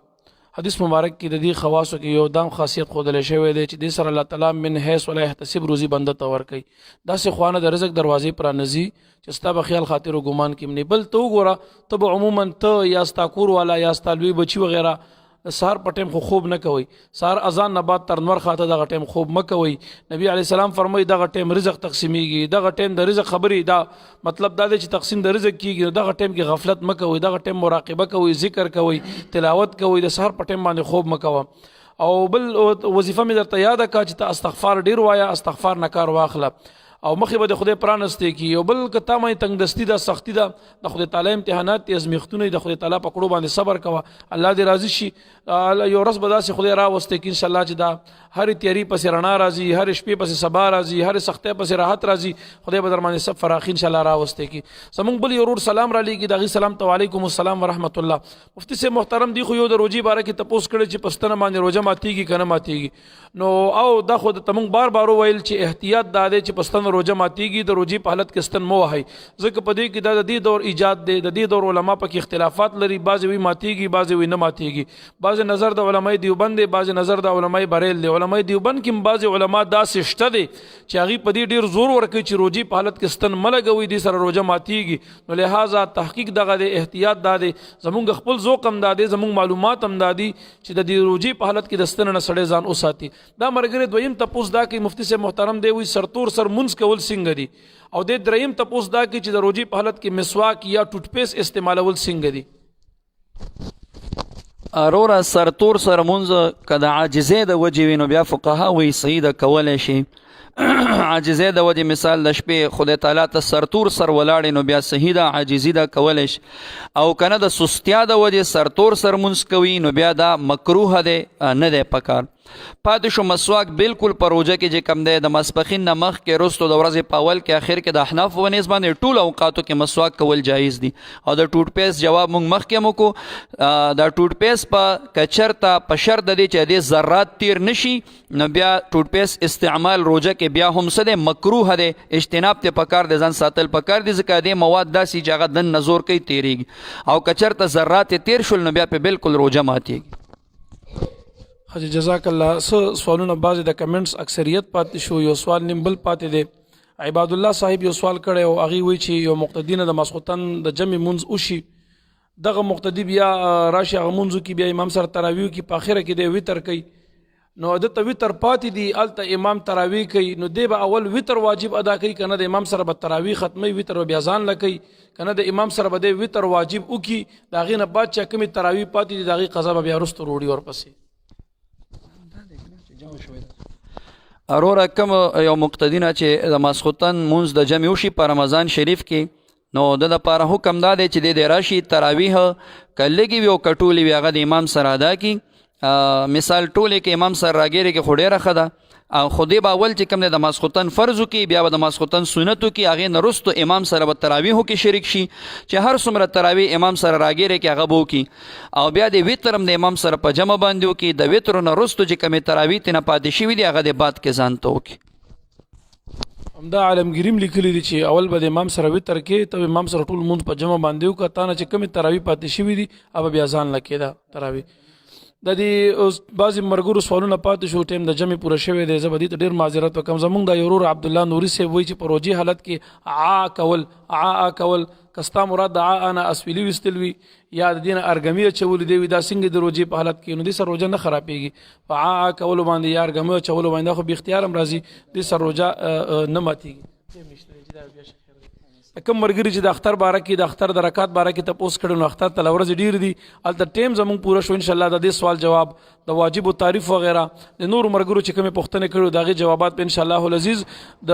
حدیث مبارک کې د دې خواصو کې یو دام خاصیت ښودلی شوی دی چې دې سره الله تعالی من حیث ولا یحتسب روزي بنده ته ورکوي. داسې خوانه د رزق دروازې پرانځي چې ستا به خیال خاطر و ګمان کې مني. بل ته وګوره، ته به عموما ته یا ستا کور والا یا ستا لوی بچي وغیره سهار په ټیم خو خوب نه کوئ، سهار اذان نه بعد تر نور خاته دغه ټیم خوب مه کوئ. نبی علیه السلام فرمایي دغه ټیم رزق تقسیمیږي، دغه ټیم د رزق خبرې، دا مطلب دا دی چې تقسیم د رزق کیږي. دغه ټیم کې غفلت مه کوئ، دغه ټیم مراقبه کوئ، ذکر کوئ، تلاوت کوئ، د سهار په ټیم باندې خوب مه کوه. او بل وظیفه مې درته یاده کا چې ته استغفار ډیر وایه، استغفار نه کار واخله او مخې به د خدای پرانستې کی. او بل که تا باندې تنګدستي ده، سختی ده، د خدای تعالی امتحانات دي، ازمیښتونه دي، د خدای تعالی په کړو باندې صبر کوه، الله دې راضي شي. یو ورځ به داسې خدای راوستی کې انشاءالله چې دا هرې تیاري پسې رڼا راځي، هرې شپې پسې سبا راځي، هرې سختۍ پسې راحت راځي، خدای به در باندې سب فراخي انشاءالله راوستی کی. زمونږ بل یو ورور سلام را لیږي، د هغې سلام ته وعلیکم السلام ورحمت الله. مفتی صاحب محترم دی خو یو د روجې باره کې تپوس کړی چې پستنه باندې روژه ماتېږي که نه ماتېږي. نو او دا خو ته موږ بار بار وویل چې احتیاط دا دی چې پستنه روژه ماتېږي، د روجې په حالت کې ستن مه وهئ، ځکه په دې کې دا د دې دور ایجاد دی، د دې دور علما پکې اختلافات لري، بعضې وایي ماتېږي، بعضې وایي نه ماتېږي. بعضې نظر د علماء دیوبند دی، بعضې نظر د علماء بریل دی. علماء دیوبند کې بعضې علما داسې شته دی چې هغې په دې ډېر زور ورکوي چې روجې په حالت کې ستن مه لګوئ، دې سره روژه ماتېږي. نو لہذا تحقیق دغه دی، احتیاط دا دی، زمونږ خپل ذوق هم دا دی، زمونږ معلومات هم دا دي چې د دې روجې په حالت کې د ستن نه سړی ځان وساتي. دا ملګری دویم تپوس دا کوي، مفتی صاحب محترم دی وایي سرتور سر مونځ کول څنګه دي، او د دریم تپوس دا کوي چې د روجې په حالت کې مسواک یا ټوټ پیس استعمالول څنګه دي. اروره سرتور سر مونځ که د عاجزۍ د وجې وي نو بیا فقها وایي صحیح ده کولی شي، عاجزۍ د وجې مثال د شپې خدای تعالی ته سرتور سر ولاړې نو بیا صحیح ده عاجزي ده کولی شي او که نه د سستیا د وجې سرتور سر مونځ کوي نو بیا دا مکروه دی نه دی پکار پاتې شو مسواک بالکل په روژه کې چې کم دی د ماسپښین نه مخکې وروستو د ورځې په اول کې اخر کې د احنافو په نسبت باندې ټولو اوقاتو کې مسواک کول جایز دي او د ټوټ پیسټ جواب موږ مخکې هم وکړو د ټوټ پیسټ په که چېرته په شرط د دې چې دې ذرات تیر نشي نو بیا ټوټ پیسټ استعمال روژه کې بیا هم څه دی مکروه دی اجتناب ته پکار دی ځان ساتل پکار دي ځکه دې مواد داسې چې هغه دن نزور کوي تیریږي او که چېرته ذرات تیر شول نو بیا په بالکل روژه ماتیږي حاجی جزاک الله. سوالونه بعضې د کمنټس اکثریت پاتې شو یو سوال نیم بل پاتې دی عباد الله صاحب یو سوال کړی او هغې وایي چې یو مقتدي نه د ماسخوتن د جمع مونځ وشي دغه مقتدي بیا راشي هغه مونځو کې بیا امام سره تراویح کې په آخره کې دی وتر کوي نو دته وتر پاتې دي هلته امام تراویح کوي نو دی به اول وتر واجب ادا کوي که نه د امام سره به تراویح ختموي وتر به بیا ځان له کوي که نه د امام سره به دی وتر واجب وکړي د هغې نه بعد چې کومې تراویح پاتې دي د هغې قضا به بیا وروسته روړي ورپسې اروره کوم یو مقتدی نه چې د ماسخوتن مونځ د جمع وشي په رمضان شریف کې نو د لپاره حکم دا دی چې د راشي تراویح که لږې وي او که ټولې وي هغه د امام سره ادا کړي مثال ټولې کې امام سره راګیرې کې خو ډېره ښه ده او خو دې به اول چې کوم دی د ماسخوتن فرض وکړي بیا به د ماسخوتن سنت وکړي هغې نه وروستو امام سره به تراویحو کې شریک شي چې هر څومره تراویح امام سره راګیرې کې هغه به وکړي او بیا د وتر هم د امام سره په جمع باندې وکړي د وترو نه وروستو چې کومې تراویح ترې نه پاتې شوي دي هغه د بعد کې ځان ته وکړي همدا عالمګیریم لیکلی دي چې اول به د امام سره وتر کې ته امام سره ټول مونځ په جمع باندې وکړه تا نه چې کومې تراویح پاتې شوي دي هغه بیا ځان له کېده تراویح د دې بعضې مرګرو سوالونه پاتې شو ټیم د جمع پوره شوی دی زه به دې ته ډېر معذرت وکړم زموږ د یو ورور عبدالله نوري صاحب وایي چې په روجي حالت کې عا کول که ستا مراد د عا نه اسویلي ویستل وي یا د دې نه ارګمي اچولي دی وي دا څنګه د روجې په حالت کې نو دې سره روژه نه خرابېږي په عا کولو باندې یا ارګمي اچولو باندې خو بې اختیار هم راځي دې سره روژه نه ماتېږي کم مرګري چې د اختر باره کې د اختر د رکات باره کې تپوس کړی نو اختر ته ورځې ډېر دي هلته ټیم زموږ پوره شو انشاءالله د دې سوال جواب د واجب و تعریف وغیره د نورو مرګرو چې کومې پوښتنې کړي د هغې جوابات به انشاءالله العزیز د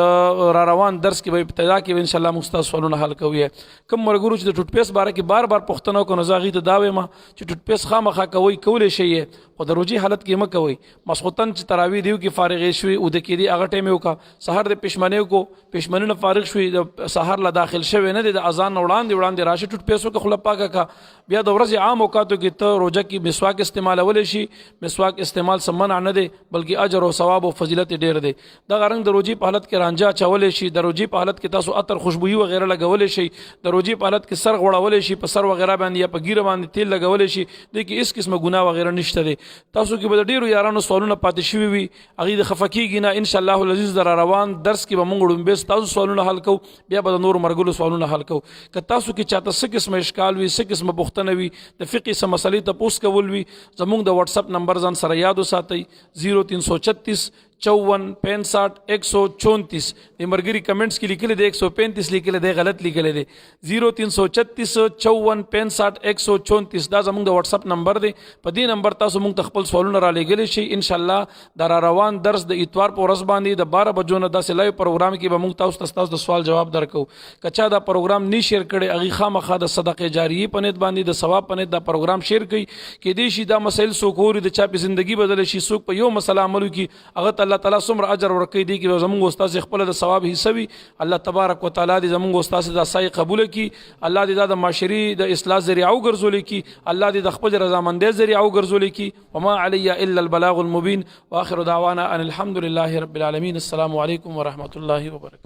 را روان درس کې به ابتدا کې به انشاءالله موږ ستاسو سوالونه حل کوو کم مرګرو چې د ټوټ پیسټ باره کې بار بار پوښتنه وکړو نو زه هغې ته دا وایم چې ټوټ پیسټ خامخا کولی شئ خو د روجي حالت کې مه کوئ ماسخوتن چې تراویح دیو کې فارغې شوي اوده کېدي هغه ټایم یې وکړه سهار د پېشمنۍ وکړو پېشمنۍ نه فارغ شوي د سهار له داخل شوی نه دی د اذان نه وړاندې راشي ټوټ پیسټ وکړه خوله پاکه کړه بیا د ورځې عام اوقاتو کې ته روژه کې مسواک استعمالولی شي مسواک استعمال څه منع نه دی بلکې اجر او ثواب او فضیلت ډېر دی دغه رنګ د روژې په حالت کې رانجه اچولی شي د روژې په حالت کې تاسو عطر خوشبويي وغیره لګولی شي د روژې په حالت کې سر غوړولی شي په سر وغیره باندې یا په ګیره باندې تیل لګولی شي دې کې هېڅ قسمه ګناه وغیره نشته دی تاسو کې به د ډېرو یارانو سوالونه پاتې شوي وي هغې د خفه کېږي نه انشاءالله العزیز د را روان درس کې به موږ ړومبې ستاسو سوالونه حل کوو بیا به د نورو مرګلو سوالونه حل کوو که تاسو کې چاته څه قسمه اشکال وي څه قسمه پوښتنه وي د فقهي څه مسلې تپوس کول وي زموږ د وټساپ نمبر ځان سره یاد وساتئ 0336 54 65 134 د مرګري کمنټس کې لیکلي دی 135 لیکلي دی غلط لیکلي دی 0336 54 65 134 دا زموږ د واتساپ نمبر دی په دې نمبر تاسو موږ ته خپل سوالونه را لېږلی شئ انشاءالله د را روان درس د اتوار په ورځ باندې د 12 بجو نه داسې لایو پروګرام کې به موږ تاسو د سوال جواب درکو که چا دا پروګرام نه شیر کړی هغې خامخا د صدقې جاریې په نیت باندې د ثواب په نیت دا پروګرام شیر کړي کېدای شي دا مسایل څوک اوري د چا په زندګي بدله شي څوک په یو مسله عمل وکړي هغه ته الله تعالی څومره اجر ورکوي دی کې زموږ استاد خپل د ثواب حصه وي الله تبارک وتعالی دې زموږ استاد دا سای قبول کړي الله دې دا د معاشري د اصلاح ذریعه وګرځولي کړي الله دې د خپل رضامندۍ ذریعه وګرځولي کړي وما علی الا البلاغ المبین واخر دعوانا ان الحمد لله رب العالمین السلام علیکم ورحمۃ اللہ وبرکاتہ.